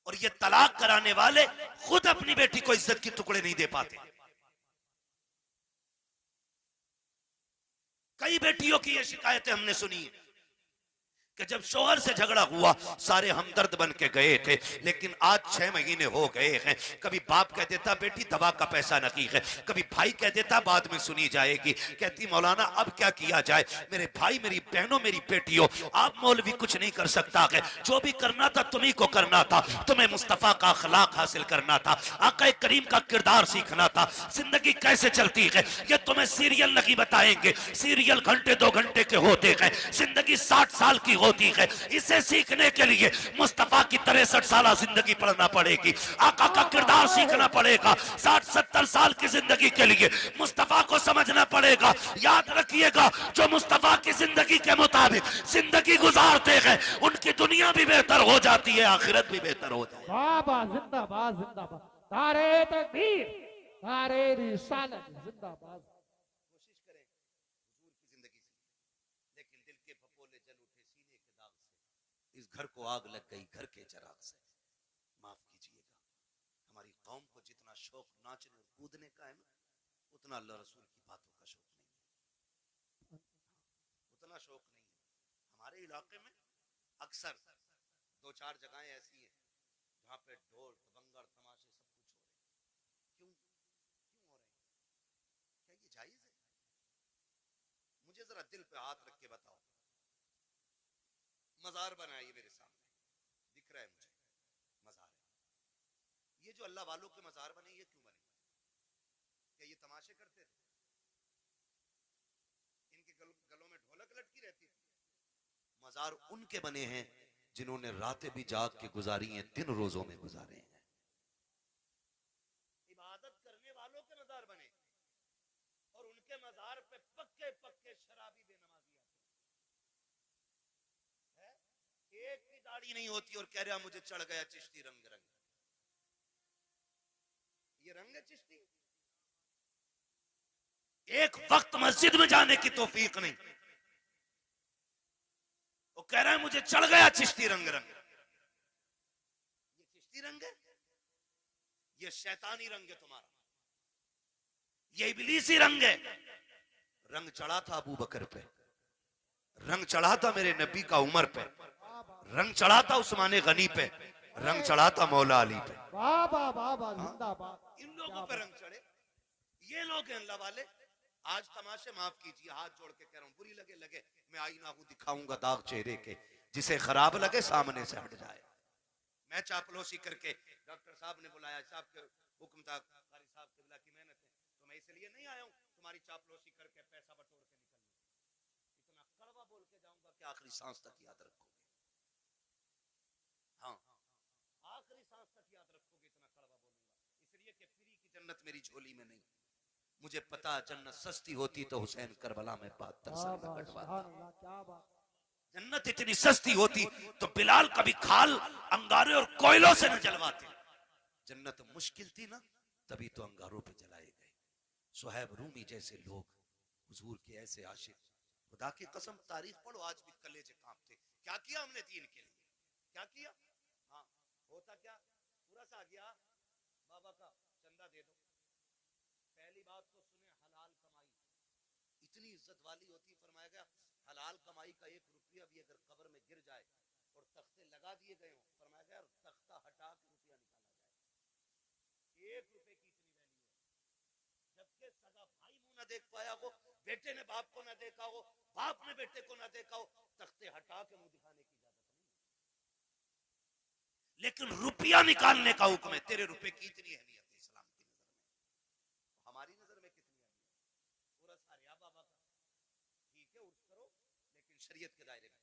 और ये तलाक कराने वाले खुद अपनी बेटी को इज्जत के टुकड़े नहीं दे पाते। कई बेटियों की ये शिकायतें हमने सुनी है कि जब शोहर से झगड़ा हुआ सारे हमदर्द बन के गए थे, लेकिन आज 6 महीने हो गए हैं, कभी बाप कह देता बेटी दवा का पैसा नकी है, कभी भाई कह देता बाद में सुनी जाएगी, कहती मौलाना अब क्या किया जाए, मेरे भाई मेरी बहनों मेरी बेटियों, आप मौलवी कुछ नहीं कर सकता है, जो भी करना था तुम्ही को करना था, तुम्हें मुस्तफा का अखलाक हासिल करना था, आका करीम का किरदार सीखना था। जिंदगी कैसे चलती है ये तुम्हें सीरियल नहीं बताएंगे, सीरियल घंटे 2 घंटे के होते हैं, जिंदगी 60 साल की होती है। इसे सीखने के लिए मुस्तफा की 63 साल जिंदगी पढ़ना पड़ेगी, आका का किरदार सीखना पड़ेगा, 60-70 साल की जिंदगी के लिए मुस्तफा को समझना पड़ेगा। याद रखिएगा जो मुस्तफा की जिंदगी के मुताबिक जिंदगी गुजारते हैं उनकी दुनिया भी बेहतर हो जाती है, आखिरत भी बेहतर हो जाती है। बाबा जिंदाबाद जिंदाबाद, नारे तकबीर, नारे रिसालत जिंदाबाद। कोशिश करें हुजूर की जिंदगी से, लेकिन दिल के फपोले जल उठे सीने के दाग से, इस घर को आग लग गई घर के चिराग से। माफ कीजिएगा, हमारी कौम को जितना शौक नाचने और कूदने का है ना, उतना अल्लाह रसूल की बातों का शौक नहीं है, उतना शौक नहीं है। हमारे इलाके में अक्सर 2-4 जगहें ऐसी हैं जहाँ पे ढोल दबंगड़ तमाशे सब कुछ हो रहे हैं। क्यों क्यों हो रहे हैं? क्या ये जायज है? मुझे जरा दिल पे हाथ रख के बताओ। मजार बनाइए मेरे सामने, दिख रहा है मुझे मजार है, ये जो अल्लाह वालों के मजार बने ये क्यों बने? क्या ये तमाशे करते थे? इनके गलों में ढोलक लटकी रहती थी? मजार उनके बने हैं जिन्होंने रातें भी जाग के गुजारी हैं, दिन रोजों में गुजारे हैं। इबादत करने वालों के मजार बने और उनके मजार पे पक्के पक्के शराबी बेनमाजी आते हैं। एक भी दाढ़ी नहीं होती और कह रहा मुझे चढ़ गया चिश्ती रंग रंग। ये रंग है चिश्ती? एक वक्त मस्जिद में जाने की तौफीक नहीं, वो कह रहा है मुझे चढ़ गया चिश्ती रंग रंग। ये चिश्ती रंग है? ये शैतानी रंग है तुम्हारा, ये इब्लीसी रंग है। रंग चढ़ा था अबू बकर पे, रंग चढ़ा था मेरे नबी का उमर पे, रंग चढ़ा था उस्मान गनी पे, रंग चढ़ा था मौला अली पे। बाबा बाबा जिंदाबाद। इन लोगों पे रंग चढ़े, ये लोग हैं अल्लाह वाले। आज तमाशे माफ कीजिए, हाथ जोड़ के कह रहा हूं, बुरी लगे लगे, मैं आईना हूं दिखाऊंगा दाग चेहरे के, जिसे खराब लगे सामने से हट जाए। मैं चापलूसी करके डॉक्टर साहब ने बुलाया, साहब के हुक्म था, कारी साहब किबला की मेहनत है, तो मैं इसलिए नहीं आया हूं तुम्हारी चापलूसी करके पैसा बटोर के निकल लूं। इतना कड़वा बोल के जाऊंगा कि आखिरी सांस तक याद रखोगे। हाँ, आखिरी सांस तक याद रखोगे, इतना कड़वा बोलूंगा, इसलिए कि फ्री की जन्नत मेरी झोली में नहीं। मुझे पता जन्नत सस्ती होती तो हुसैन करबला में 72 साल में कटवाता। जन्नत इतनी सस्ती होती तो बिलाल कभी खाल अंगारे और कोयलों से न जलवाते। जन्नत मुश्किल थी ना, तभी तो अंगारों पे जलाए गए। सुहैब रूमी जैसे लोग, हुजूर के ऐसे आशिक, खुदा की कसम तारीख पढ़ो आज भी कलेजे कांपते। क्या किया हमने दीन के लिए, क्या किया? हाँ, होता क्या, पूरा सा आ गया बाबा का चंदा दे दो। पहली बात तो सुने हलाल कमाई इतनी इज्जत वाली होती, फरमाया गया हलाल कमाई का 1 रुपया भी अगर कब्र में गिर जाए और तख्ते लगा दिए गए हों, फरमाया गया तख्ता हटा के रुपया निकाला जाए, 1 रुपए की इतनी वैल्यू है। जबकि सगा भाई मुंह ना देख पाया हो, बेटे ने बाप को ना देखा हो, बाप ने बेटे को ना देखा हो, तख्ते हटा के मुंह दिखाने की इजाजत नहीं। लेकिन रुपया निकालने का हुक्म है। तेरे रुपए की इतनी अहमियत है इस्लाम की नजर में, हमारी नजर में कितनी अहमियत। पूरा सारिया बाबा का ठीक है, उर्स करो, लेकिन शरीयत के दायरे में।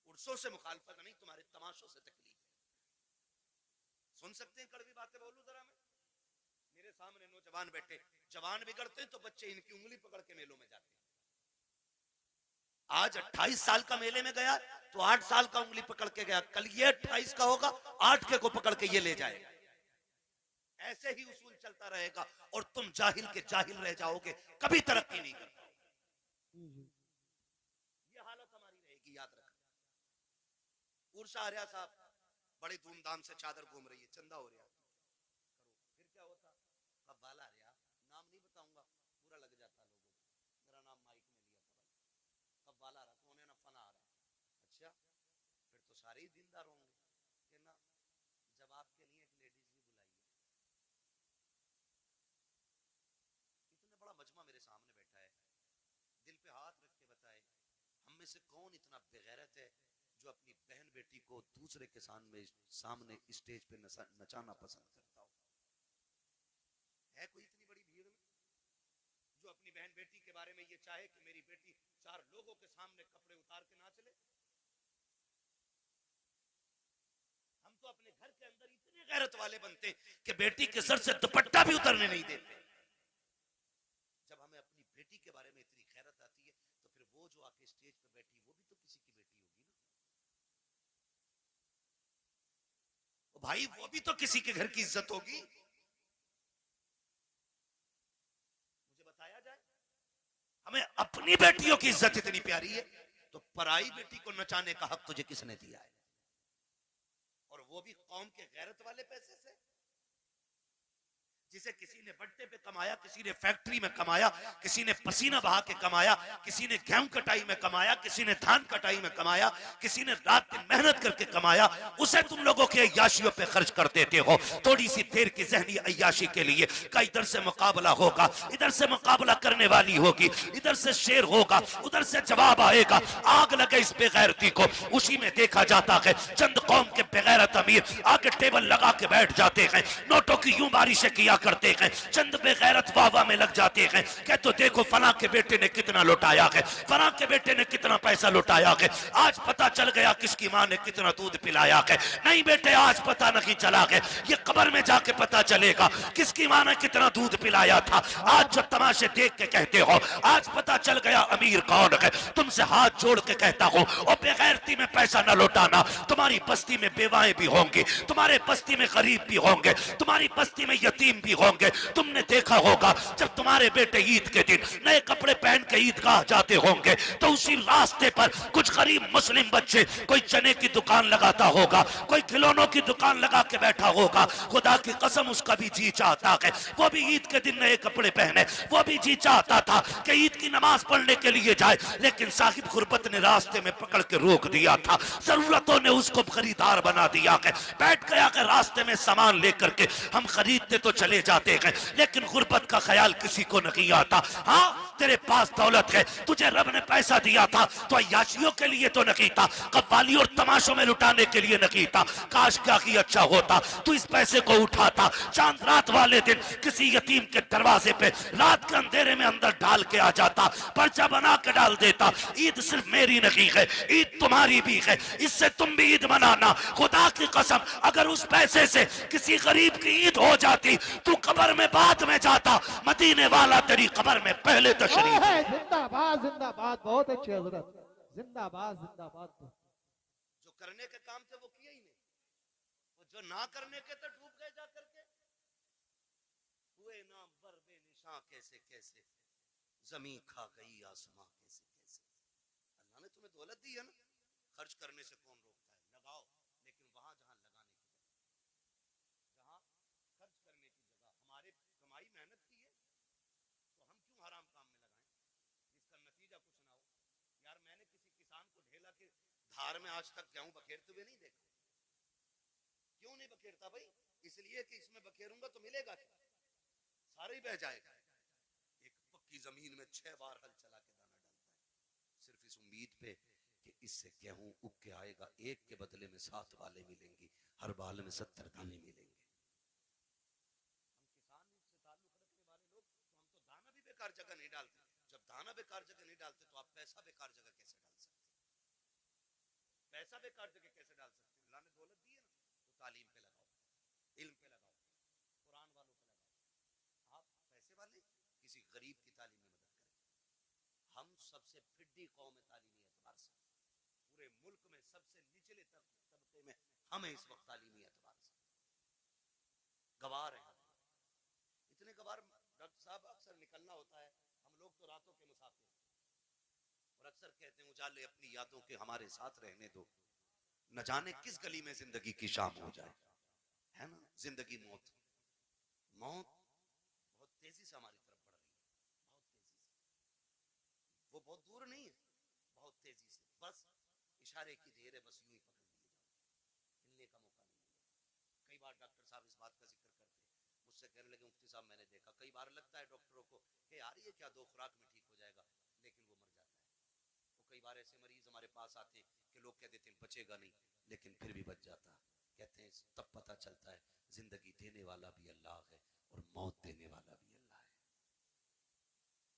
उर्सों से मुखालफत नहीं, तुम्हारे तमाशों से तकलीफ है। सुन सकते हैं कड़वी बातें, बोलूं जरा मैं। मेरे सामने नौजवान बैठे, जवान बिगड़ते हैं तो बच्चे इनकी उंगली पकड़ के मेलों में जाते हैं। आज 28 साल का मेले में गया तो 8 साल का उंगली पकड़ के गया, कल ये 28 का होगा, 8 के को पकड़ के ये ले जाएगा। ऐसे ही उसूल चलता रहेगा और तुम जाहिल के जाहिल रह जाओगे, कभी तरक्की नहीं कर पाओगे। ये हालत हमारी रहेगी, याद रखना। उर्स आर्या साहब बड़े धूमधाम से चादर घूम रही है, चंदा हो रहा, करो। फिर क्या होता, कब्बाला आर्या, नाम नहीं बताऊंगा, बुरा लग जाता लोगों को, मेरा नाम माइक में लिया था भाई, कब्बाला रहा, कौन है ना, फना आ रहा है। अच्छा, फिर तो सारे ही दीनदार होंगे कि ना, जब आपके लिए एक लेडीज भी बुलाई है। इतने बड़ा मजमा मेरे सामने बैठा है, दिल पे हाथ रख के बताए, हम में से कौन इतना बेगैरत है जो अपनी बहन बेटी को दूसरे के सामने स्टेज पे नचाना पसंद करता हो? है कोई इतनी बड़ी भीड़ में जो अपनी बहन बेटी के बारे में ये चाहे कि मेरी बेटी 4 लोगों के सामने कपड़े उतार के नाच ले? हम तो अपने घर के अंदर इतने गैरत वाले बनते कि बेटी के सर से दुपट्टा भी उतरने नहीं देते। जब हमें अपनी बेटी के बारे में इतनी गैरत आती है तो फिर वो जो आके स्टेज पे बैठी वो भी तो किसी की बेटी होगी ना। ओ भाई, वो भी तो किसी के घर की इज्जत होगी। मुझे बताया जाए, हमें अपनी बेटियों की इज्जत इतनी प्यारी है तो पराई बेटी को नचाने का हक तुझे किसने दिया है? और वो भी कौम के गैरत वाले पैसे से, जिसे किसी ने बट्टे पे कमाया, किसी ने फैक्ट्री में कमाया, किसी ने पसीना बहा के कमाया, किसी ने गेहूं कटाई में कमाया, किसी ने धान कटाई में कमाया, किसी ने रात दिन मेहनत करके कमाया, उसे तुम लोगों के अय्याशियों पे खर्च कर देते हो थोड़ी सी देर की जहनी अय्याशी के लिए। का इधर से मुकाबला होगा, इधर से मुकाबला करने वाली होगी, इधर से शेर होगा, उधर से जवाब आएगा, आग लगे इस बेगैरती को। उसी में देखा जाता है चंद कौम के बेगैरत अमीर आगे टेबल लगा के बैठ जाते हैं, नोटों की यूं बारिशें किया करते हैं, चंद बेगैरत वावा में लग जाते हैं, कह तो देखो फला के बेटे ने कितना लुटाया है, फला के बेटे ने कितना पैसा लुटाया है, आज पता चल गया किसकी मां ने कितना दूध पिलाया है। नहीं बेटे, आज पता नहीं चला है, ये कब्र में जाके पता चलेगा किसकी मां ने कितना दूध पिलाया था। आज जो तमाशे देख के कहते हो आज पता चल गया अमीर कौन है। तुमसे हाथ जोड़ के कहता हूं, और बेगैरती में पैसा न लुटाना। तुम्हारी बस्ती में बेवाएं भी होंगी, तुम्हारे बस्ती में गरीब भी होंगे, तुम्हारी बस्ती में यतीम भी होंगे। तुमने देखा होगा जब तुम्हारे बेटे ईद के दिन नए कपड़े पहन के ईदगाह जाते होंगे तो उसी रास्ते पर कुछ गरीब मुस्लिम बच्चे कोई चने की दुकान लगाता होगा, कोई खिलौनों की दुकान लगा के बैठा होगा। खुदा की कसम उसका भी जी चाहता है वो भी ईद के दिन नए कपड़े पहने, वो भी जी चाहता था कि ईद की नमाज पढ़ने के लिए जाए, लेकिन साहिब गुरबत ने रास्ते में पकड़ के रोक दिया था, जरूरतों ने उसको खरीदार बना दिया है। बैठ गया कि रास्ते में सामान लेकर के हम खरीदते तो चले जाते हैं, लेकिन गुर्बत का ख्याल किसी को नहीं आता। हाँ, तेरे पास दौलत है, तुझे रब ने पैसा दिया था तो अय्याशियों के लिए तो नहीं था, कव्वाली और तमाशों में लुटाने के लिए नहीं था। काश क्या ही अच्छा होता तू इस पैसे को उठाता, चांद रात वाले दिन किसी यतीम के दरवाजे पे रात के अंधेरे में अंदर डाल के आ जाता, पर्चा बना के डाल देता। ईद सिर्फ मेरी नहीं है, ईद तुम्हारी भी है, इससे तुम भी ईद मनाना। खुदा की कसम, अगर उस पैसे से किसी गरीब की ईद हो जाती तू कब्र में बाद में जाता, मदीने वाला तेरी कब्र में पहले तशरीफ। जिंदाबाद जिंदाबाद, बहुत अच्छी हजरत, जिंदाबाद जिंदाबाद। जो करने के काम थे वो किए ही नहीं, वो जो ना करने के थे डूब गए जा करके। हुए ना बर बेनिशां कैसे कैसे, जमीन खा गई आसमां कैसे कैसे। अल्लाह ने तुम्हें दौलत दी है ना, खर्च करने से कौन रोकता है? लगाओ, लेकिन वहां जहां लगाने की जगह, जहां खर्च करने की जगह, हमारे कमाई मेहनत की है तो हम क्यों हराम काम में लगाएं जिसका नतीजा कुछ ना हो। यार मैंने किसी किसान को ढेला के धार में आज तक गेहूं बखेरते हुए नहीं देखा। क्यों नहीं बखेरता भाई? इसलिए कि इसमें बखेरूंगा तो मिलेगा क्या? सारा ही बह जाएगा। एक पक्की जमीन में 6 बार हल चला के दाना डालता है, सिर्फ इस उम्मीद पे कि इससे गेहूं उग के आएगा, एक के बदले में 7 बालें मिलेंगी, हर बाल में 70 दाने मिलेंगे। हम किसान से ताल्लुक रखने वाले लोग, तो हम तो दाना भी बेकार जगह नहीं डालते। जब दाना बेकार जगह नहीं डालते तो आप पैसा बेकार जगह कैसे डाल सकते? पैसा बेकार जगह कैसे डाल सकते? अल्लाह ने दौलत दी है ना, तो तालीम पे लगाओ, इल्म पे लगाओ, कुरान वालों पे लगाओ। आप पैसे वाले किसी गरीब की तालीम में मदद करें। हम सबसे फिड्डी कौम है तालीमी एतबार से, पूरे मुल्क में सबसे निचले तबके में हमें इस वक्त तालीमी एतबार से गवार है। इतने गवार डॉक्टर साहब, अक्सर निकलना होता है, हम लोग तो रातों के मुसाफिर, और अक्सर कहते हैं उजाले अपनी यादों के हमारे साथ रहने दो, न जाने किस गली में जिंदगी की शाम हो जाए। है ना, जिंदगी मौत, मौत बहुत तेजी से हमारी तरफ बढ़ रही है, बहुत तेजी से। वो बहुत दूर नहीं है, बहुत तेजी से, बस इशारे की देर है, बस यूं ही पकड़ लिए जाओ, हिलने का मौका नहीं मिलेगा। कई बार डॉक्टर साहब इस बात का जिक्र करते, मुझसे कहने लगे मुफ्ती साहब मैंने देखा, कई बार लगता है डॉक्टरों को कि यार ये क्या 2 खुराक में ठीक हो जाएगा, लेकिन वो मर जाता है। वो कई बार ऐसे मरीज हमारे पास आते हैं कि लोग कह देते हैं बचेगा नहीं, लेकिन फिर भी बच जाता। कहते हैं तब पता चलता है जिंदगी देने वाला भी अल्लाह है और मौत देने वाला भी अल्लाह है।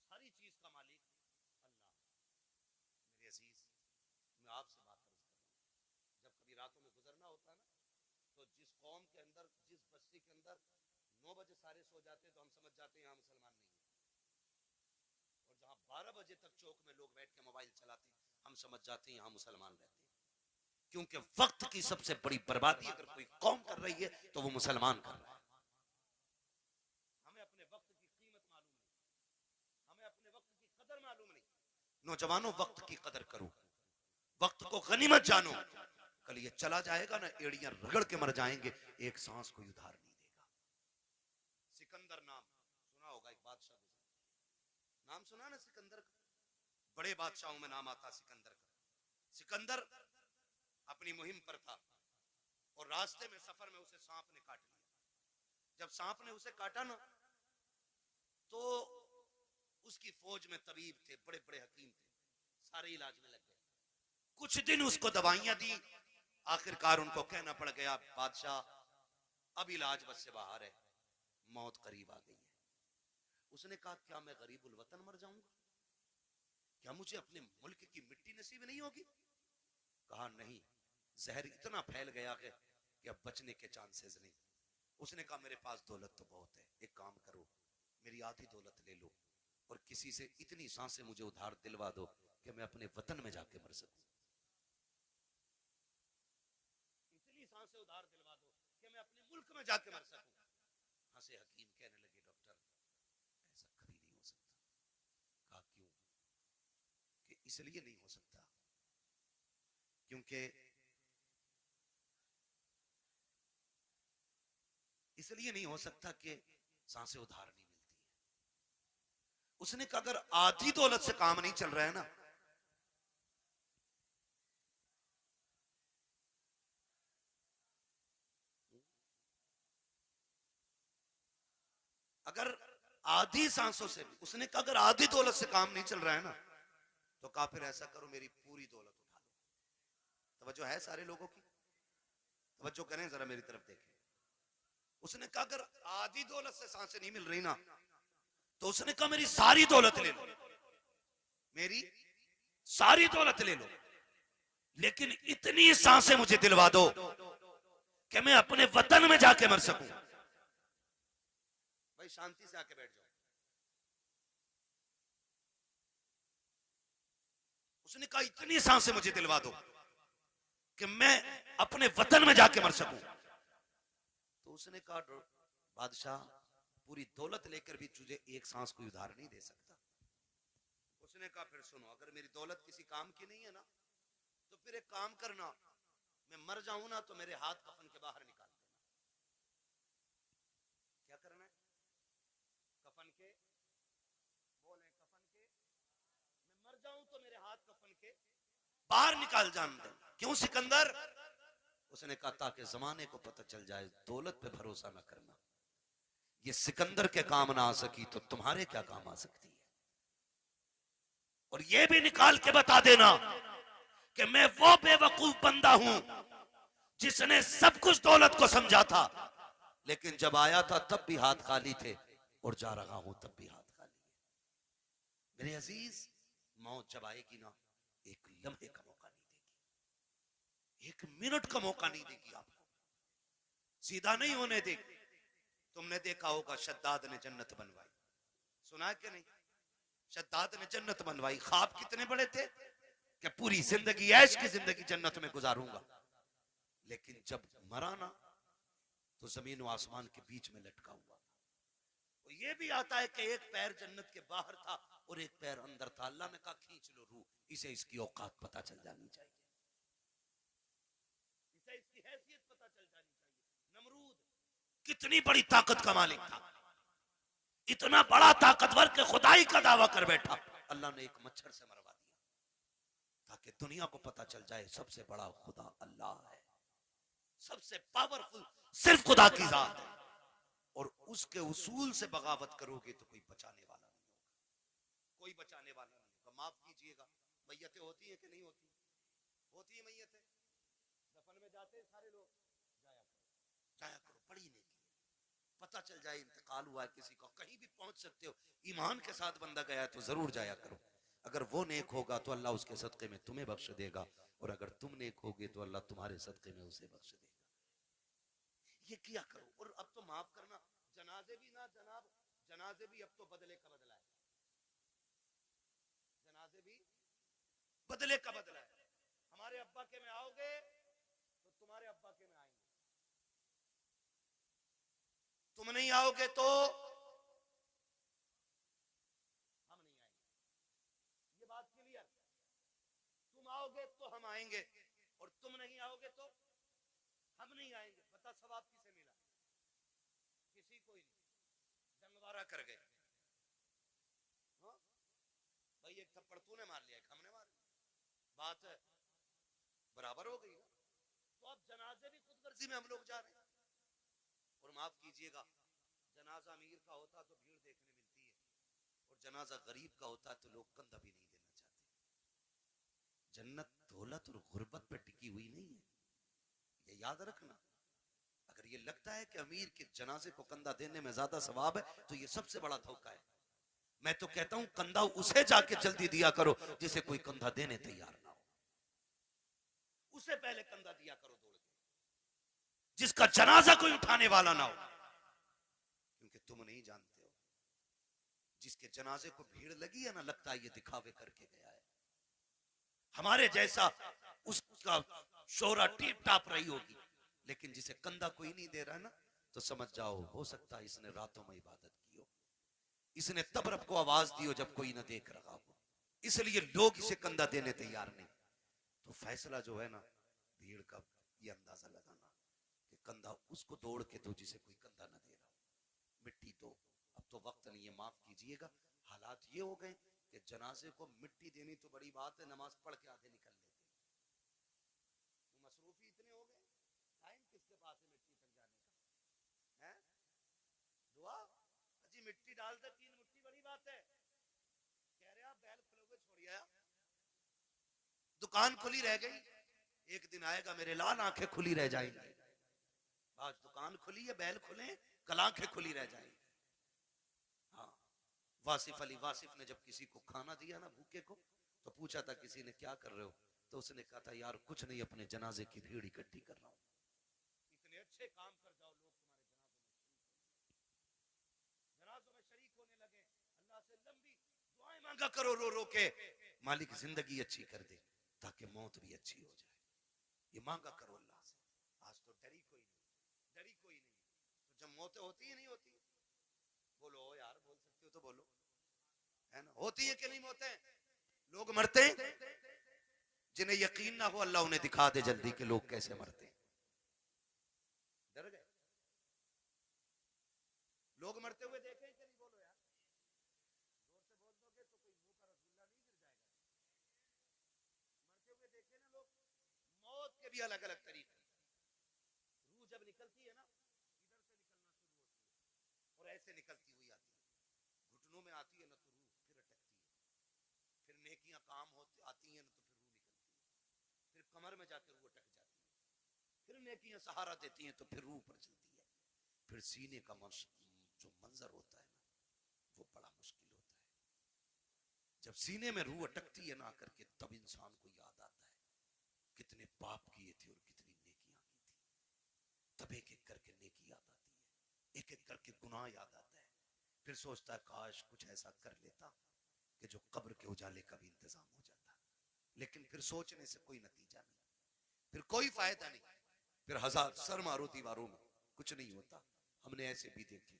सारी चीज का मालिक अल्लाह। मेरे अजीज, मैं आपसे बात अर्ज कर रहा हूँ, जब कभी रातों में गुजरना होता है ना, तो जिस कौम के अंदर, जिस बस्ती के अंदर 9 बजे सारे सो जाते हैं, तो हम समझ जाते हैं यहाँ मुसलमान नहीं है। और जहाँ 12 बजे तक चौक में लोग बैठ के मोबाइल चलाते हैं, हम समझ जाते हैं यहाँ मुसलमान रहते हैं। क्योंकि वक्त की सबसे बड़ी बर्बादी अगर कोई कौम कर रही है तो वो मुसलमान कर रहा है। हमें अपने वक्त की कीमत मालूम नहीं, हमें अपने वक्त की कदर मालूम नहीं। नौजवानों, वक्त की कदर करो, वक्त को गनीमत जानो। कल ये चला जाएगा ना, एड़ियां रगड़ के मर जाएंगे, एक सांस कोई उधार नहीं देगा। सिकंदर नाम सुना होगा, एक बादशाह गुजरा, नाम सुना ना सिकंदर का? बड़े बादशाहों में नाम आता सिकंदर का। सिकंदर अपनी मुहिम पर था और रास्ते में, सफर में उसे सांप ने काट लिया। जब सांप ने उसे काटा ना, तो उसकी फौज में तबीब थे, बड़े बड़े हकीम थे, सारे इलाज में लग गए। कुछ दिन उसको दवाइयां दी, आखिरकार उनको कहना पड़ गया बादशाह अब इलाज बस से बाहर है, मौत करीब आ गई है। उसने कहा क्या मैं गरीबुल वतन मर जाऊंगा? क्या मुझे अपने मुल्क की मिट्टी नसीब नहीं होगी? कहा नहीं, जहर इतना फैल गया है कि अब बचने के चांसेस नहीं। उसने कहा मेरे पास दौलत तो बहुत है, एक काम करो मेरी आधी दौलत ले लो और किसी से इतनी सांसें मुझे उधार दिलवा दो कि मैं अपने वतन में जाके मर सकूं। इतनी सांसें उधार दिलवा दो कि मैं अपने मुल्क में जाके मर सकूं। हंसे हकीम, कहने लगे डॉक्टर ऐसा कभी नहीं हो सकता। कहा क्यों? कि इसलिए नहीं हो सकता क्योंकि इसलिए नहीं हो सकता कि सांसें उधार नहीं मिलती है। उसने कहा अगर आधी दौलत से काम नहीं चल रहा है ना, अगर आधी सांसों से भी, उसने कहा अगर आधी दौलत से काम नहीं चल रहा है ना, तो कहा फिर ऐसा करो मेरी पूरी दौलत उठा लो। तवज्जो है सारे लोगों की? तवज्जो करें जरा, मेरी तरफ देखें। उसने कहा अगर आधी दौलत से सांसें नहीं मिल रही ना, तो उसने कहा मेरी सारी दौलत ले लो, मेरी सारी दौलत ले लो, लेकिन इतनी सांसें मुझे दिलवा दो कि मैं अपने वतन में जाके मर सकूं। भाई शांति से आके बैठ जाओ। उसने कहा इतनी सांसें मुझे दिलवा दो कि मैं अपने वतन में जाके मर सकूं। तो उसने कहा बादशाह पूरी दौलत लेकर भी तुझे एक सांस कोई उधार नहीं दे सकता। उसने कहा फिर सुनो, अगर मेरी दौलत किसी काम की नहीं है ना, तो फिर एक काम करना, मैं मर जाऊं ना तो मेरे हाथ कफन के बाहर निकाल देना। क्या करना है? कफन के, बोले कफन के, मैं मर जाऊं तो मेरे हाथ कफन के बाहर निकाल जान दे। क्यों सिकंदर? उसने कहा ताकि जमाने को पता चल जाए दौलत पे भरोसा ना करना। ये सिकंदर के काम ना आ सकी तो तुम्हारे क्या काम आ सकती है। और ये भी निकाल के बता देना कि मैं वो बेवकूफ बंदा हूं जिसने सब कुछ दौलत को समझा था, लेकिन जब आया था तब भी हाथ खाली थे और जा रहा हूं तब भी हाथ खाली है। मेरे अजीज, मौत जब आएगी ना, एक लम्हे का मौका नहीं देगी, एक मिनट का मौका नहीं देगी आपको, सीधा नहीं होने देगी। तुमने देखा होगा शद्दाद ने जन्नत बनवाई, सुना कि नहीं? शद्दाद ने जन्नत बनवाई। ख्वाब कितने बड़े थे कि पूरी जिंदगी ऐश की जिंदगी जन्नत में गुजारूंगा, लेकिन जब मरा ना तो जमीन और आसमान के बीच में लटका हुआ था। तो ये भी आता है कि एक पैर जन्नत के बाहर था और एक पैर अंदर था। अल्लाह ने कहा खींच लो रूह, इसे इसकी औकात पता चल जानी चाहिए, इसे इसकी हैसियत पता चल जानी चाहिए। नमरूद कितनी बड़ी ताकत का मालिक था, इतना बड़ा ताकतवर के खुदाई का दावा कर बैठा। अल्लाह ने एक मच्छर से मरवा दिया ताकि दुनिया को पता चल जाए सबसे बड़ा खुदा अल्लाह है, सबसे पावरफुल सिर्फ खुदा की जात है। और उसके उसूल से बगावत करोगे तो कोई बचाने वाला नहीं होगा, कोई बचाने वाला नहीं होगा। माफ कीजिएगा, मैयतें होती है कि नहीं होती? होती है मैयतें, दफन में जाते हैं सारे लोग, जाया करो पढ़ी नहीं की, पता चल जाए इंतकाल हुआ है किसी का, कहीं भी पहुंच सकते हो। ईमान के साथ बंदा गया है तो जरूर जाया करो। अगर वो नेक होगा तो अल्लाह उसके सदके में तुम्हें बख्श देगा, और अगर तुम नेक होगे तो अल्लाह तुम्हारे सदके में उसे बख्श देगा। ये किया करो। और अब तो माफ करना, जनाजे भी ना जनाब, जनाजे भी अब तो बदले का बदला है, जनाजे भी बदले का बदला है। हमारे अब्बा के में आओगे तो तुम्हारे अब्बा के में आएंगे, तुम नहीं आओगे तो हम नहीं आएंगे। ये बात क्लियर? तुम आओगे तो हम आएंगे और तुम नहीं आओगे तो हम नहीं आएंगे। पता सवाब किसे मिला? किसी को ही नहीं, जंगवारा कर गए। हाँ? भाई एक थप्पड़ तूने मार लिया, एक हमने मार लिया, बात है बराबर हो गई ना। तो अब जनाजे भी खुद गर्जी में हम लोग जा रहे हैं। और माफ कीजिएगा, जनाजा अमीर का होता तो भीड़ देखने मिलती है, और जनाजा गरीब का होता तो लोग कंधा भी नहीं देना चाहते। जन्नत दौलत और गुर्बत पे टिकी हुई नहीं है, ये याद रखना। अगर ये लगता है कि अमीर के जनाजे को कंधा देने में ज्यादा सवाब है तो ये सबसे बड़ा धोखा है। मैं तो कहता हूं कंधा उसे जाके जल्दी दिया करो जिसे कोई कंधा देने तैयार ना हो, उसे पहले कंधा दिया करो दौड़ के, जिसका जनाजा कोई उठाने वाला ना हो। क्योंकि तुम नहीं जानते हो, जिसके जनाजे को भीड़ लगी है ना, लगता है ये दिखावे करके गया है, हमारे जैसा उसका शोहरा टीप टाप रही होगी, लेकिन जिसे कंधा कोई नहीं दे रहा है ना, तो समझ जाओ हो सकता है इसने रातों में इबादत की हो, इसने तब रब को आवाज दी हो जब कोई ना देख रहा हो, इसलिए लोग इसे कंधा देने तैयार नहीं। तो फैसला जो है ना भीड़ का, ये अंदाजा लगाना कि कंधा उसको दौड़ के दो जिसे कोई कंधा ना दे रहा हो। मिट्टी दो, अब तो वक्त नहीं है, माफ कीजिएगा। हालात ये हो गए कि जनाजे को मिट्टी देनी तो बड़ी बात है, नमाज पढ़ के आधे निकल लेते, मसरूफी इतने हो गए, टाइम किसके पास है मिट्टी तक जाने का है? दुआ जी, मिट्टी डाल दे 3 मुट्ठी बड़ी बात है। कह रहे आप बैल खुलोगे, छोड़िए, दुकान खुली रह गई, एक दिन आएगा मेरे लाल आंखें खुली रह जाएंगी। आज दुकान खुली है, बैल खुले, कल आंखें खुली रह जाएंगी। हाँ, वासिफ अली वासिफ ने जब किसी को खाना दिया ना भूखे को, तो पूछा था किसी ने क्या कर रहे हो, तो उसने कहा था यार कुछ नहीं, अपने जनाजे की भीड़ इकट्ठी कर रहा हूं। इतने अच्छे काम कर जाओ, लोग तुम्हारे जनाजों में शरीक होने लगे। अल्लाह से लंबी दुआएं मांगा करो रो रो के, मालिक जिंदगी अच्छी कर दे ताकि मौत भी अच्छी हो जाए, ये मांगा करो अल्लाह से। आज तो डरी कोई नहीं, डरी कोई नहीं। तो जब मौतें होती ही नहीं होती, बोलो यार, बोल सकते हो तो बोलो, है ना? होती है कि नहीं मौतें? लोग मरते हैं, जिन्हें यकीन ना हो अल्लाह उन्हें दिखा दे जल्दी कि लोग कैसे मरते हैं। डर गए? लोग मरते हुए देखे कि नहीं? बोलो यार, जोर से बोल दोगे तो कोई मुंह का रसगुल्ला नहीं गिर जाएगा। मरते हुए देखे ना लोग? भी अलग अलग तरीके। रूह जब निकलती है ना, इधर से निकलना शुरू होती है और ऐसे निकलती हुई आती है, घुटनों में आती है ना तो रूह फिर अटकती है, फिर नेकियां काम होती आती हैं ना तो फिर रूह निकलती है, फिर कमर में जाकर रूह अटक जाती है, फिर नेकियां सहारा देती हैं तो फिर रूह पर चलती है, फिर सीने का जो मंजर होता है ना वो बड़ा मुश्किल होता है। जब सीने में रूह अटकती है ना आकर के, तब इंसान को याद आता है कितने पाप किए थे और कितनी नेकियां की थी। तब एक एक करके नेकी याद आती है, एक एक करके गुनाह याद आता है। फिर सोचता है काश कुछ ऐसा कर लेता कि जो कब्र के उजाले का भी इंतजाम हो जाता। लेकिन फिर सोचने से कोई नतीजा नहीं, फिर कोई फायदा नहीं, फिर हजार सर मारो दीवारों में कुछ नहीं होता। हमने ऐसे भी देखे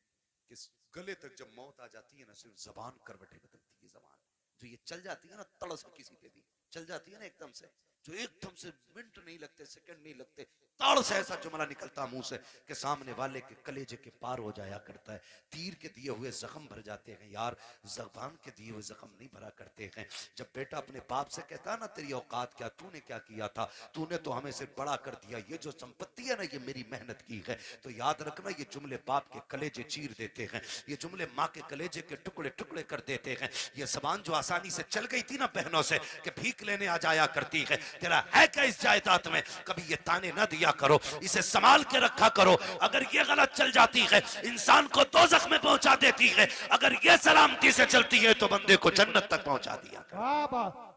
कि गले तक जब मौत आ जाती है ना, सिर्फ जबान करवटें बदलती है। जबान जो ये चल जाती है ना तड़ से, किसी पे भी चल जाती है ना एकदम से, जो एकदम से मिनट नहीं लगते, सेकंड नहीं लगते, ताड़ से ऐसा जुमला निकलता मुंह से कि सामने वाले के कलेजे के पार हो जाया करता है। तीर के दिए हुए जख्म भर जाते हैं यार, जबान के दिए हुए जख्म नहीं भरा करते हैं। जब बेटा अपने बाप से कहता है ना तेरी औकात क्या, तूने क्या किया था, तूने तो हमें से बड़ा कर दिया, ये जो संपत्ति है ना ये मेरी मेहनत की है, तो याद रखना ये जुमले बाप के कलेजे चीर देते हैं, ये जुमले माँ के कलेजे के टुकड़े टुकड़े कर देते हैं। ये जबान जो आसानी से चल गई थी ना बहनों से कि भीख लेने आ जाया करती है, तेरा है क्या इस जायदाद में, कभी ये ताने ना दिया करो, इसे संभाल के रखा करो। अगर ये गलत चल जाती है इंसान को दोज़ख में पहुंचा देती है, अगर ये सलामती से चलती है तो बंदे को जन्नत तक पहुंचा दिया।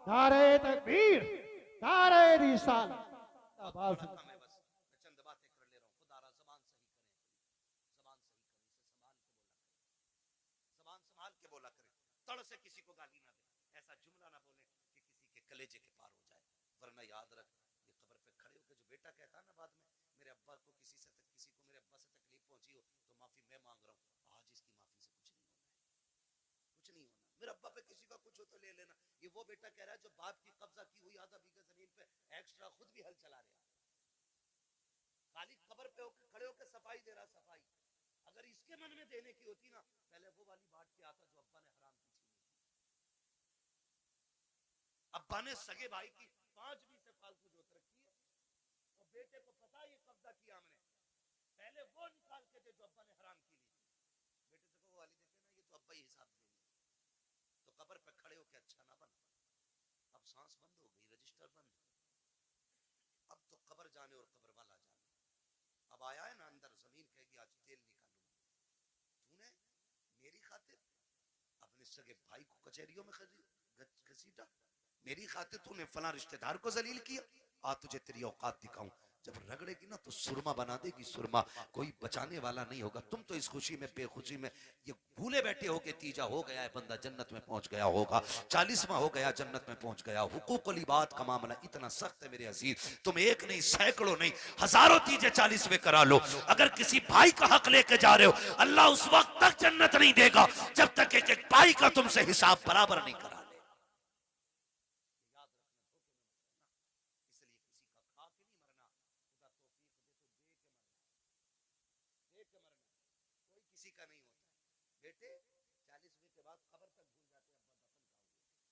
नारे तकबीर, नारे रिसालत। मैं बस चंद बातें कर ले रहा हूँ। खुदा ज़बान सही करें, ज़बान सही करें, इसे संभाल के बोला करें, ज़बान संभाल के बोला करें, तड़ से किसी को गाली ना दे, ऐसा जुमला ना बोले कि किसी के कलेजे के पार हो जाए। वरना याद रख, ये कब्र पे खड़े होकर जो बेटा कहता है ना बाद में, मेरे अब्बा को किसी को मेरे अब्बा से तकलीफ पहुंची हो तो माफी मैं मांग रहा हूँ, आज इसकी माफी से कुछ नहीं होना है, कुछ नहीं होना। मेरे अब्बा पे किसी का कुछ हो तो ले लेना। ये वो बेटा कह रहा है जो बाप की कब्जा की हुई आधा बीघा जमीन पे एक्स्ट्रा खुद भी हल चला रहा है, खाली कब्र पे होकर खड़े होकर सफाई दे रहा, सफाई। अगर इसके मन में देने की होती ना, पहले वो वाली बात के आता जो अब्बा ने हराम की छीनी थी। अब्बा ने सगे भाई की 5 बीस से फालतू जोत रखी है और बेटे को पता ये कब्जा किया हमने, पहले वो निकाल के दे जो अब्बा ने हराम की ली। बेटे से को वाली देखे ना, ये तो अब्बा ही हिसाब देंगे। तो कब्र पे खड़े होकर अच्छा ना बना। अब सांस बंद हो गई, रजिस्टर बंद, अब तो कब्र जाने और कब्र वाला जाने। अब आया है ना अंदर, जमीन कहेगी आज तेल निकालूंगा। तूने मेरी खातिर अपने सगे भाई को कचहरियों में घसीटा, मेरी खातिर तूने फला रिश्तेदार को जलील किया, आ तुझे तेरी औकात दिखाऊं। जब रगड़ेगी ना तो सुरमा बना देगी, सुरमा, कोई बचाने वाला नहीं होगा। तुम तो इस खुशी में बेखुशी में ये भूले बैठे हो के तीजा हो गया है बंदा जन्नत में पहुंच गया होगा, 40वां हो गया जन्नत में पहुंच गया। हुकूकुल इबाद का मामला इतना सख्त है मेरे अजीज, तुम एक नहीं सैकड़ों नहीं हजारों तीजे 40वें करा लो, अगर किसी भाई का हक लेके जा रहे हो अल्लाह उस वक्त तक जन्नत नहीं देगा जब तक एक एक भाई का तुमसे हिसाब बराबर नहीं करा ले। किसी का नहीं होता है बेटे, 40वें के बाद खबर तक भूल जाते हैं अब्बा दफन कहाँ हुए।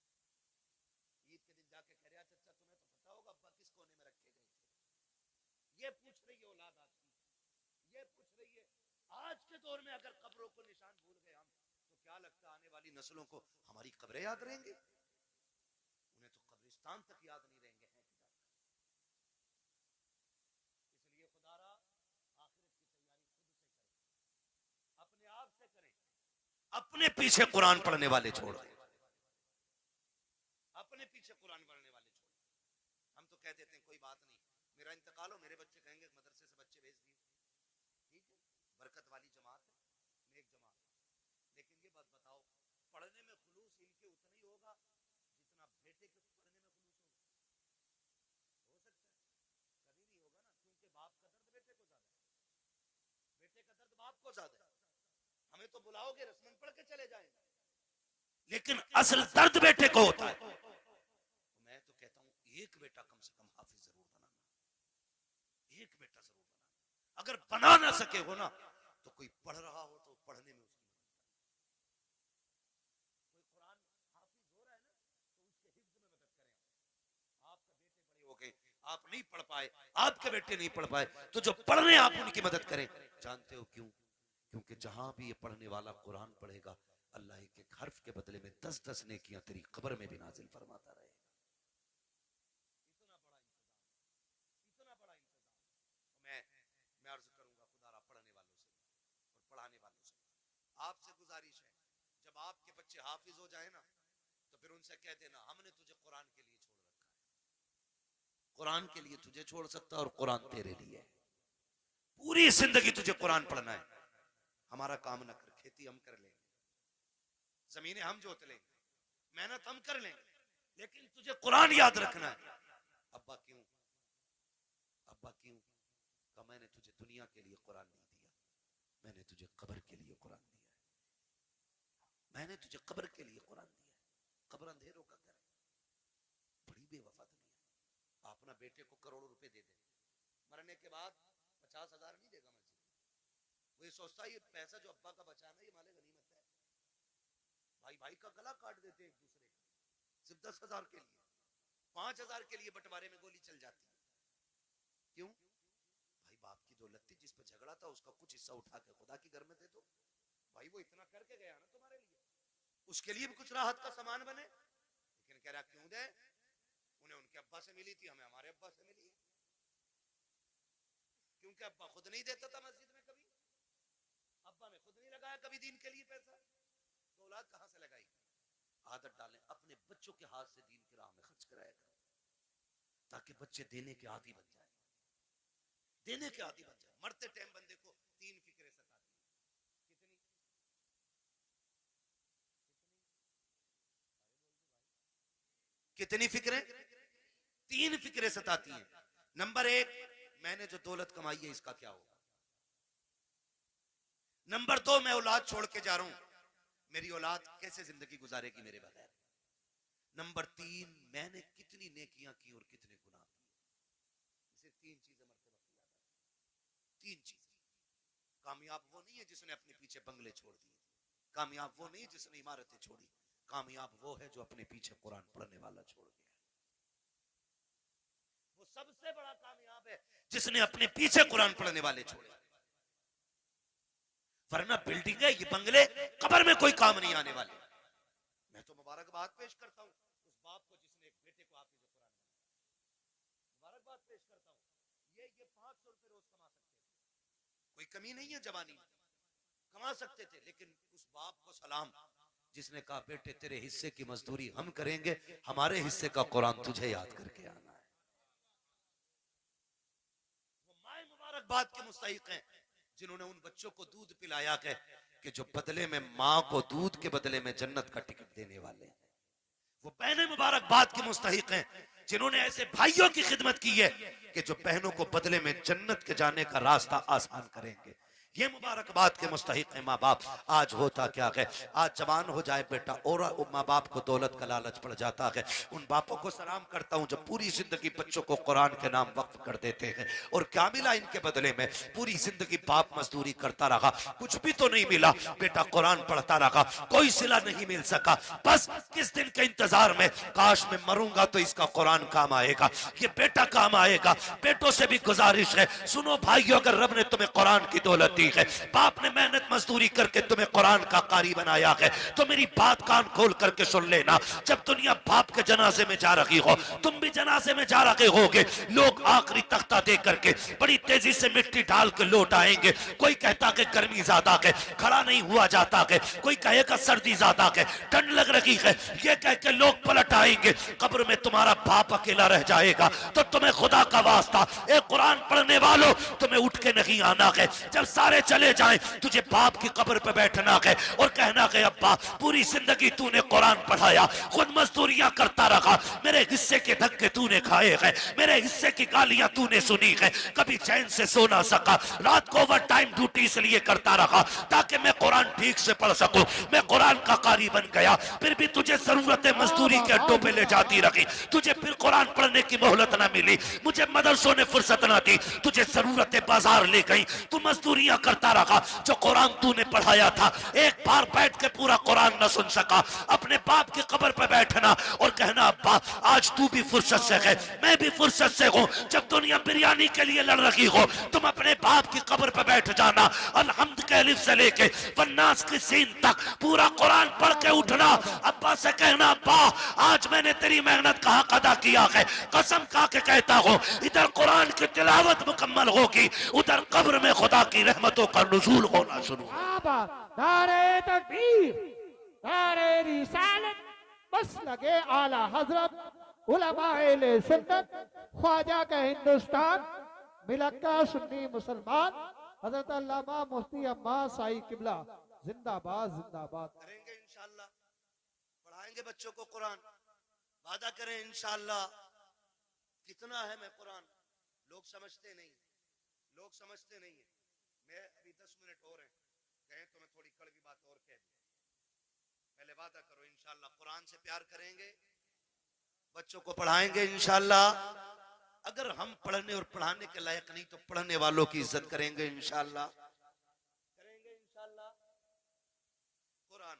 ईद के दिन जाके कह रहा चाचा तुम्हें तो पता होगा अब्बा किस कोने में रखे गए थे, ये पूछ रही है औलाद आज की, ये पूछ रही है। आज के दौर में अगर कब्रों को निशान भूल गए हम, तो क्या लगता है आने वाली नस्लों को हमारी कब्रें याद रहेंगे? उन्हें तो कब्रिस्तान तक याद नहीं रहेंगे। हैं कि इसलिए खुदारा आखिरत की तैयारी खुद से करें, अपने आप से करें, अपने पीछे कुरान पढ़ने वाले छोड़ दें, अपने पीछे कुरान पढ़ने वाले छोड़। हम तो कह देते हैं कोई बात नहीं, मेरा इंतकाल हो मेरे बच्चे कहेंगे मदरसे से बच्चे भेज दिए, ठीक है, बरकत वाली जमात है, नेक जमात है। लेकिन ये बात बताओ, पढ़ने में खुलूस इनके उतना ही होगा जितना बेटे के पढ़ने में खुलूस होगा? हो सकता है कभी नहीं होगा ना, क्योंकि बाप का दर्द बेटे को ज्यादा है, बेटे का दर्द बाप को ज्यादा है। हमें तो बुलाओगे रस्मन पढ़ के चले जाएंगे, लेकिन असल दर्द बेटे को होता है। तो मैं तो कहता हूं एक बेटा कम से कम हाफिज जरूर बनाना, एक बेटा जरूर बनाना। अगर बना ना सके हो ना तो कोई पढ़ रहा हो तो पढ़ने में उसकी मदद करें, कोई कुरान हाफिज हो रहा है ना तो उसके हिफ्ज में मदद करें। आपका बेटे बड़े हो गए, आप नहीं पढ़ पाए, आपके बेटे नहीं पढ़ पाए, तो जो पढ़ने आप उनकी मदद करें। जानते हो क्यों? क्योंकि जहां भी ये पढ़ने वाला कुरान पढ़ेगा, अल्लाह एक एक हर्फ के बदले में 10-10 नेकियां तेरी कब्र में भी नाजिल फरमाता रहेगा। इतना बड़ा इंतजाम। मैं अर्ज करूंगा खुदारा पढ़ने वालों से और पढ़ाने वालों से, आपसे गुजारिश है, जब आपके बच्चे हाफिज हो जाए ना, तो फिर उनसे कह देना हमने तुझे कुरान के लिए छोड़ रखा है। कुरान के लिए तुझे छोड़ सकता है और कुरान तेरे लिए है। पूरी जिंदगी तुझे कुरान पढ़ना है। हमारा काम ना कर, खेती हम कर लेंगे, जमीनें हम जोत लेंगे, मेहनत हम कर लेंगे, लेकिन तुझे कुरान याद रखना है। अब्बा क्यों? अब्बा क्यों? कहा मैंने तुझे दुनिया के लिए कुरान नहीं दिया, मैंने तुझे कब्र के लिए कुरान दिया है। मैंने तुझे कब्र के लिए कुरान दिया है। कब्र अंधेरों का घर है। बड़ी बेवफा दुनिया। आप अपना बेटे को करोड़ों रुपए दे दे, मरने के बाद 50,000 नहीं देगा मस्जिद। वो ये सोचता है ये पैसा जो अब्बा का बचा ना, ये माले गनीमत है। भाई भाई का गला काट देते एक दूसरे का, सिर्फ 10,000 के लिए, 5,000 के लिए बंटवारे में गोली चल जाती है। क्यों? भाई बाप की दौलत थी, जिस पे झगड़ा था उसका कुछ हिस्सा उठा के खुदा के घर में दे दो। भाई वो इतना करके गया ना तुम्हारे लिए, उसके लिए भी कुछ राहत का सामान बने। लेकिन कह रहा क्यों दे? उन्हें उनके अब्बा से मिली थी, हमें हमारे अब्बा से मिली है। क्योंकि अब्बा खुद नहीं देता था मस्जिद में कभी, अब्बा ने खुद नहीं लगाया कभी दीन के लिए पैसा, तो औलाद कहां से लगाएगी? आदत डालें, अपने बच्चों के हाथ से दीन की राह में खर्च कराया करो, ताकि बच्चे देने के आदी बन जाए, देने के आदी बन जाए। मरते टाइम बंदे को 3 फिक्रें सताती हैं। कितनी फिक्रें? 3 फिक्रें सताती हैं। नंबर 1, मैंने जो दौलत कमाई है इसका क्या होगा। नंबर 2, मैं औलाद छोड़ के जा रहा हूं, मेरी औलाद कैसे जिंदगी गुजारेगी मेरे बगैर। नंबर 3, मैंने कितनी नेकियां की और कितने गुनाह किए। इसे 3 चीजें मरते वक्त याद रखना। 3 चीजें। कामयाब वो नहीं है जिसने अपने पीछे बंगले छोड़ दिए, कामयाब वो नहीं जिसने इमारतें छोड़ी, कामयाब वो है जो अपने पीछे कुरान पढ़ने वाला छोड़ गया। वो सबसे बड़ा कामयाब है जिसने अपने पीछे कुरान पढ़ने वाले छोड़े। वरना बिल्डिंग है, ये बंगले कब्र में कोई काम नहीं आने वाले। मैं तो मुबारकबाद पेश करता हूं उस बाप को जिसने एक बेटे को हाफिज कुरान बनाया। मुबारकबाद पेश करता हूं। ये 500 रुपए रोज कमा सकते थे, कोई कमी नहीं है, जवानी कमा सकते थे, लेकिन उस बाप को सलाम जिसने कहा बेटे तेरे हिस्से की मजदूरी हम करेंगे, हमारे हिस्से का कुरान तुझे याद करके आना है। वो माए मुबारकबाद के मुस्तहिक हैं जिन्होंने उन बच्चों को दूध पिलाया कि जो बदले में माँ को दूध के बदले में जन्नत का टिकट देने वाले हैं। वो बहनें मुबारकबाद के मुस्तहिक हैं जिन्होंने ऐसे भाइयों की खिदमत की है कि जो बहनों को बदले में जन्नत के जाने का रास्ता आसान करेंगे। ये मुबारकबाद के मुस्तहिक है माँ बाप। आज होता क्या है, आज जवान हो जाए बेटा और माँ बाप को दौलत का लालच पड़ जाता है। उन बापों को सलाम करता हूँ जो पूरी जिंदगी बच्चों को कुरान के नाम वक्फ कर देते हैं। और क्या मिला इनके बदले में? पूरी जिंदगी बाप मजदूरी करता रहा, कुछ भी तो नहीं मिला। बेटा कुरान पढ़ता रहा, कोई सिला नहीं मिल सका। बस किस दिन के इंतजार में, काश मैं मरूंगा तो इसका कुरान काम आएगा, ये बेटा काम आएगा। बेटों से भी गुजारिश है, सुनो भाइयों, अगर रब ने तुम्हें कुरान की दौलत है, बाप ने मेहनत मजदूरी करके तुम्हें कुरान का कारी बनाया है, तो मेरी बात कान खोल करके सुन लेना। जब दुनिया बाप के जनाजे में जा रही हो, तुम भी जनाजे में जा रहे होगे, लोग आखिरी तख्ता दे करके बड़ी तेजी से मिट्टी डाल के लौट आएंगे। कोई कहता कि गर्मी ज्यादा है, खड़ा नहीं हुआ जाता है, कोई कहेगा सर्दी ज्यादा है, ठंड लग रही है, ये कह के लोग पलट आएंगे। कब्र में तुम्हारा बाप अकेला रह जाएगा। तो तुम्हें खुदा का वास्ता, एक कुरान पढ़ने वालों, तुम्हें उठ के नहीं आना है। जब सारे चले जाएं, तुझे बाप की कब्र पे बैठना है और कहना है अब्बा पूरी जिंदगी तूने कुरान पढ़ाया, खुद मजदूरियां करता रहा, मेरे हिस्से के धक्के तूने खाए हैं, मेरे हिस्से की गालियां तूने सुनी है, कभी चैन से सो ना सका, रात को ओवर टाइम ड्यूटी इसलिए करता रहा ताकि मैं कुरान ठीक से पढ़ सकूं। मैं कुरान का कारी बन गया, फिर भी तुझे जरूरत मजदूरी के अड्डों पे ले जाती रही, तुझे फिर कुरान पढ़ने की मोहलत ना मिली, मुझे मदरसों ने फुर्सत ना दी, तुझे जरूरत बाजार ले गई, तू मजदूरियां करता रहा जो कुरान तूने पढ़ाया था। एक बार बैठ के पूरा कुरान न सुन सका, अपने बाप की कब्र पे बैठना और कहना अब्बा आज तू भी फुर्सत से है, मैं भी फुर्सत से हूं। जब दुनिया बिरयानी के लिए लड़ रही हो तुम अपने बाप की कब्र पे बैठ जाना, अलहम्द के अलिफ से लेके वन्नास की सीन तक पूरा कुरान पढ़ के उठना। अब्बा से कहना अब्बा आज मैंने तेरी मेहनत का हक अदा किया है, कसम खा के कहता हूं इधर कुरान की तिलावत मुकम्मल होगी, उधर कब्र में खुदा की रहमतों का नुज़ूल होना शुरू। नारे तकबीर, नारे रिसालत, बस लगे आला हजरत, उलमाए सुन्नत, ख्वाजा का हिंदुस्तान, मिलक्का सुन्नी मुसलमान, हजरत अल्लामा मुफ्ती अम्मा साई किबला जिंदाबाद जिंदाबाद। करेंगे इंशाअल्लाह, पढ़ाएंगे बच्चों को कुरान, वादा करें इंशाअल्लाह। कितना है मैं कुरान, लोग समझते नहीं, लोग समझते नहीं है। मैं अभी 10 मिनट और हैं, कहें तो मैं थोड़ी कड़वी बात और कह दूं। पहले वादा करो इंशाअल्लाह कुरान से प्यार करेंगे, बच्चों को पढ़ाएंगे इंशाअल्लाह। अगर हम पढ़ने और पढ़ाने के लायक नहीं तो पढ़ने वालों की इज्जत करेंगे इंशाअल्लाह, करेंगे इंशाअल्लाह। कुरान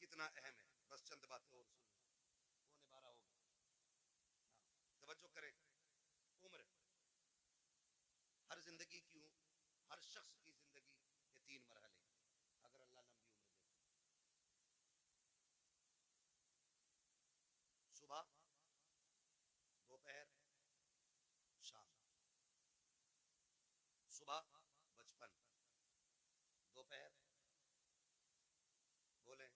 कितना अहम है, बस चंद बातें और सुनो, पौने 12 हो गए। तवज्जो करें, उम्र हर जिंदगी की, हर शख्स की जिंदगी के 3 मरहले, अगर अल्लाह लंबी उम्र दे। सुबह, दोपहर, शाम। सुबह बचपन, दोपहर बोले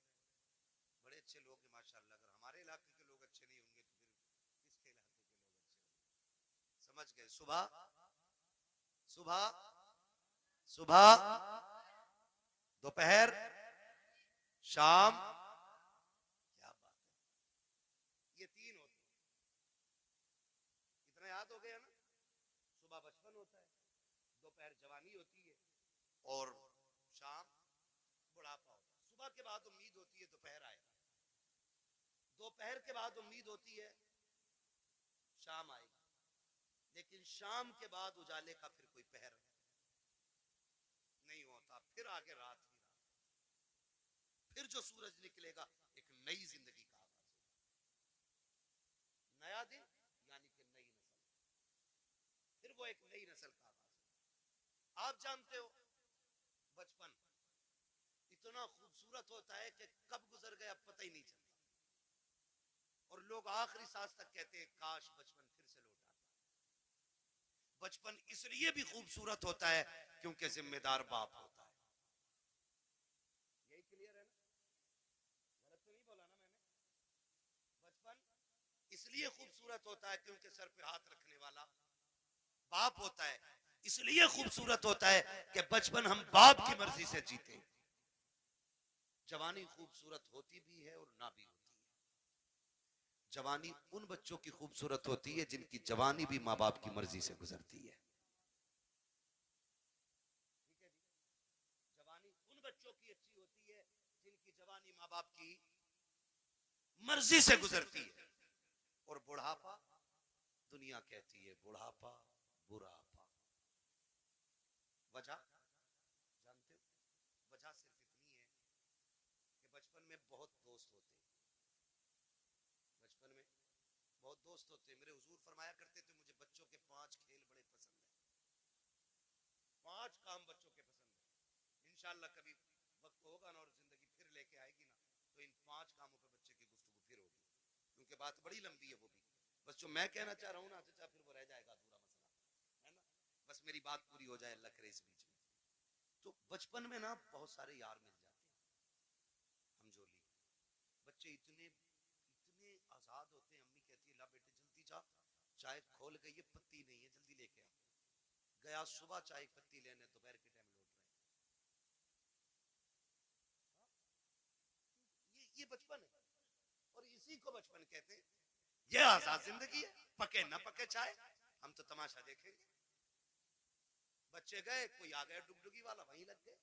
बड़े अच्छे लोग हैं माशाल्लाह, अगर हमारे इलाके के लोग अच्छे नहीं होंगे तो फिर किसके इलाके के लोग अच्छे होंगे? समझ गए? सुबह सुबह सुबह, दोपहर, शाम। क्या बात है, ये 3 होते हैं। इतना याद हो गया ना? सुबह बचपन होता है, दोपहर जवानी होती है और शाम बुढ़ापा होता है। सुबह के बाद उम्मीद होती है दोपहर आएगा, दोपहर के बाद उम्मीद होती है शाम आएगी, लेकिन शाम के बाद उजाले का फिर कोई पहर नहीं होता, फिर आगे रात ही रात, फिर जो सूरज निकलेगा एक नई जिंदगी का आगाज होगा, नया दिन यानी कि नई नस्ल, फिर वो एक नई नस्ल का आगाज होगा। आप जानते हो बचपन इतना खूबसूरत होता है कि कब गुजर गया पता ही नहीं चलता, और लोग आखिरी सांस तक कहते हैं काश बचपन फिर से लौट आता। बचपन इसलिए भी खूबसूरत होता है क्योंकि जिम्मेदार बाप होता है। यही क्लियर है ना? गलत तो नहीं बोला ना मैंने? बचपन इसलिए खूबसूरत होता है क्योंकि सर पे हाथ रखने वाला बाप होता है, इसलिए खूबसूरत होता है कि बचपन हम बाप की मर्जी से जीते। जवानी खूबसूरत होती भी है और ना भी होती है। जवानी उन बच्चों की खूबसूरत होती है जिनकी जवानी भी माँ बाप की मर्जी से गुजरती है। ठीक है जी, जवानी उन बच्चों की अच्छी होती है जिनकी जवानी माँ बाप की मर्जी से गुजरती है। और बुढ़ापा, दुनिया कहती है बुढ़ापा बुढ़ापा। वजह जानते हो? वजह सिर्फ इतनी है कि बचपन में बहुत दोस्त होते हैं, बचपन में बहुत दोस्त होते हैं। मेरे हुजूर फरमाया करते थे मुझे बच्चों के 5 खेल बड़े पसंद है, 5 काम बच्चों के पसंद है। इंशाअल्लाह कभी वक्त होगा ना और जिंदगी फिर लेके आएगी ना तो इन 5 कामों पे बच्चे की गुफ्तगू फिर होगी, क्योंकि बात बड़ी लंबी है वो भी। बस जो मैं कहना चाह रहा हूँ ना चाचा फिर वो रह जाएगा अधूरा मसला, है ना? बस मेरी बात पूरी हो जाए अल्लाह करे इस बीच में। तो बचपन में ना बहुत सारे यार मिल जाते हैं, हमजोली बच्चे इतने इतने आजाद होते हैं। अम्मी कहती है ला बेटे जल्दी जा, चाय खोल गई है पत्ती नहीं है जल्दी लेके आ। गया सुबह चाय पत्ती लेने, दोपहर के टाइम लौट रहे हैं। ये बचपन है और इसी को बचपन कहते हैं। ये आजाद जिंदगी है, पके ना पके चाय हम तो तमाशा देखेंगे। बच्चे गए, कोई आ गया डुगडुगी वाला, वहीं लग गए।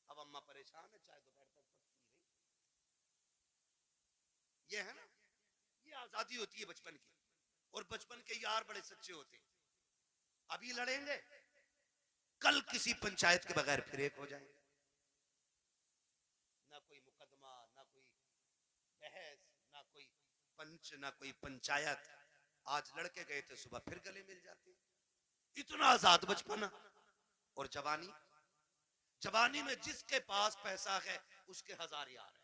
अब अम्मा परेशान है, चाय दोपहर तक पकती रही। ये है ना, ये आजादी होती है बचपन की। और बचपन के यार बड़े सच्चे होते हैं। अभी लड़ेंगे कल किसी पंचायत के बगैर फिर एक हो जाएंगे। ना कोई मुकदमा, ना कोई बहस, ना कोई पंच, ना कोई पंचायत। आज लड़के गए थे, सुबह फिर गले मिल जाते। इतना आजाद बचपना। और जवानी, जवानी में जिसके पास पैसा है उसके हजार यार है।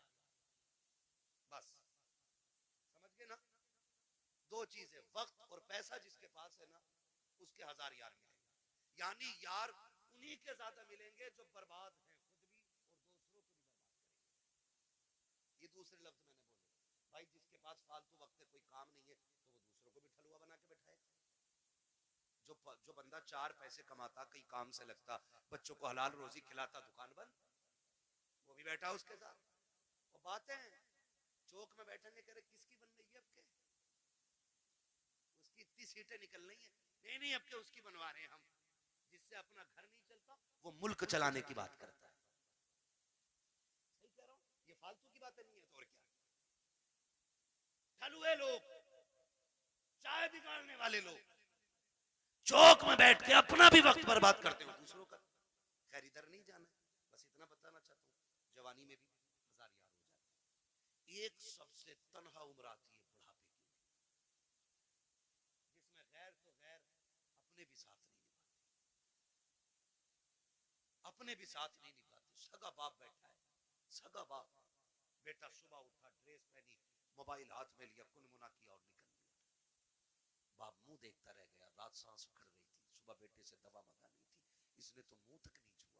बस समझ गए ना? दो चीजें, वक्त और पैसा जिसके पास है ना, उसके हजार यार मिलेंगे। यानी यार उन्हीं के ज्यादा मिलेंगे जो बर्बाद हैं खुद भी और दूसरों को भी बर्बाद करेंगे। ये दूसरे लफ्ज मैंने बोले। भाई जिसके पास फालतू वक्त है, कोई काम नहीं है, तो वो दूसरों को भी ठलुआ बना के बैठाएगा। जो बंदा चार पैसे कमाता, कहीं काम से लगता, बच्चों को हलाल रोजी खिलाता, दुकान बंद, वो भी बैठा उसके साथ। और बातें चौक में बैठेंगे, कह रहे किसकी बन रही है अब के, उसकी इतनी सीटें निकल रही है। नहीं नहीं, अब के उसकी बनवा रहे हैं हम। जिससे अपना घर नहीं चलता वो मुल्क चलाने की बात करता है। सही कह रहा हूं? ये फालतू की बातें नहीं है तो और क्या। ठलुए लोग, चाय बिगाड़ने वाले लोग, चौक में बैठ के अपना भी वक्त बर्बाद करते हो, दूसरों का। खैर इधर नहीं जाना, बस इतना बताना चाहता हूँ, जवानी में भी हजार यार हो जाते। एक सबसे तन्हा उम्र आती है बुढ़ापे की, जिसमें गैर तो गैर अपने भी साथ नहीं निभाते, अपने भी साथ नहीं निभाते। सगा बाप बैठा है, सगा बाप, बेटा सुबह उठा, ड्रेस पहनी, मोबाइल हाथ में लिया, कुनमुना किया और निकल लिया। बाप मुंह देखता रह गया, रात सांस उखड़ रही थी, सुबह बेटे से दवा मंगानी थी, इसने तो मुंह तक नहीं छुआ,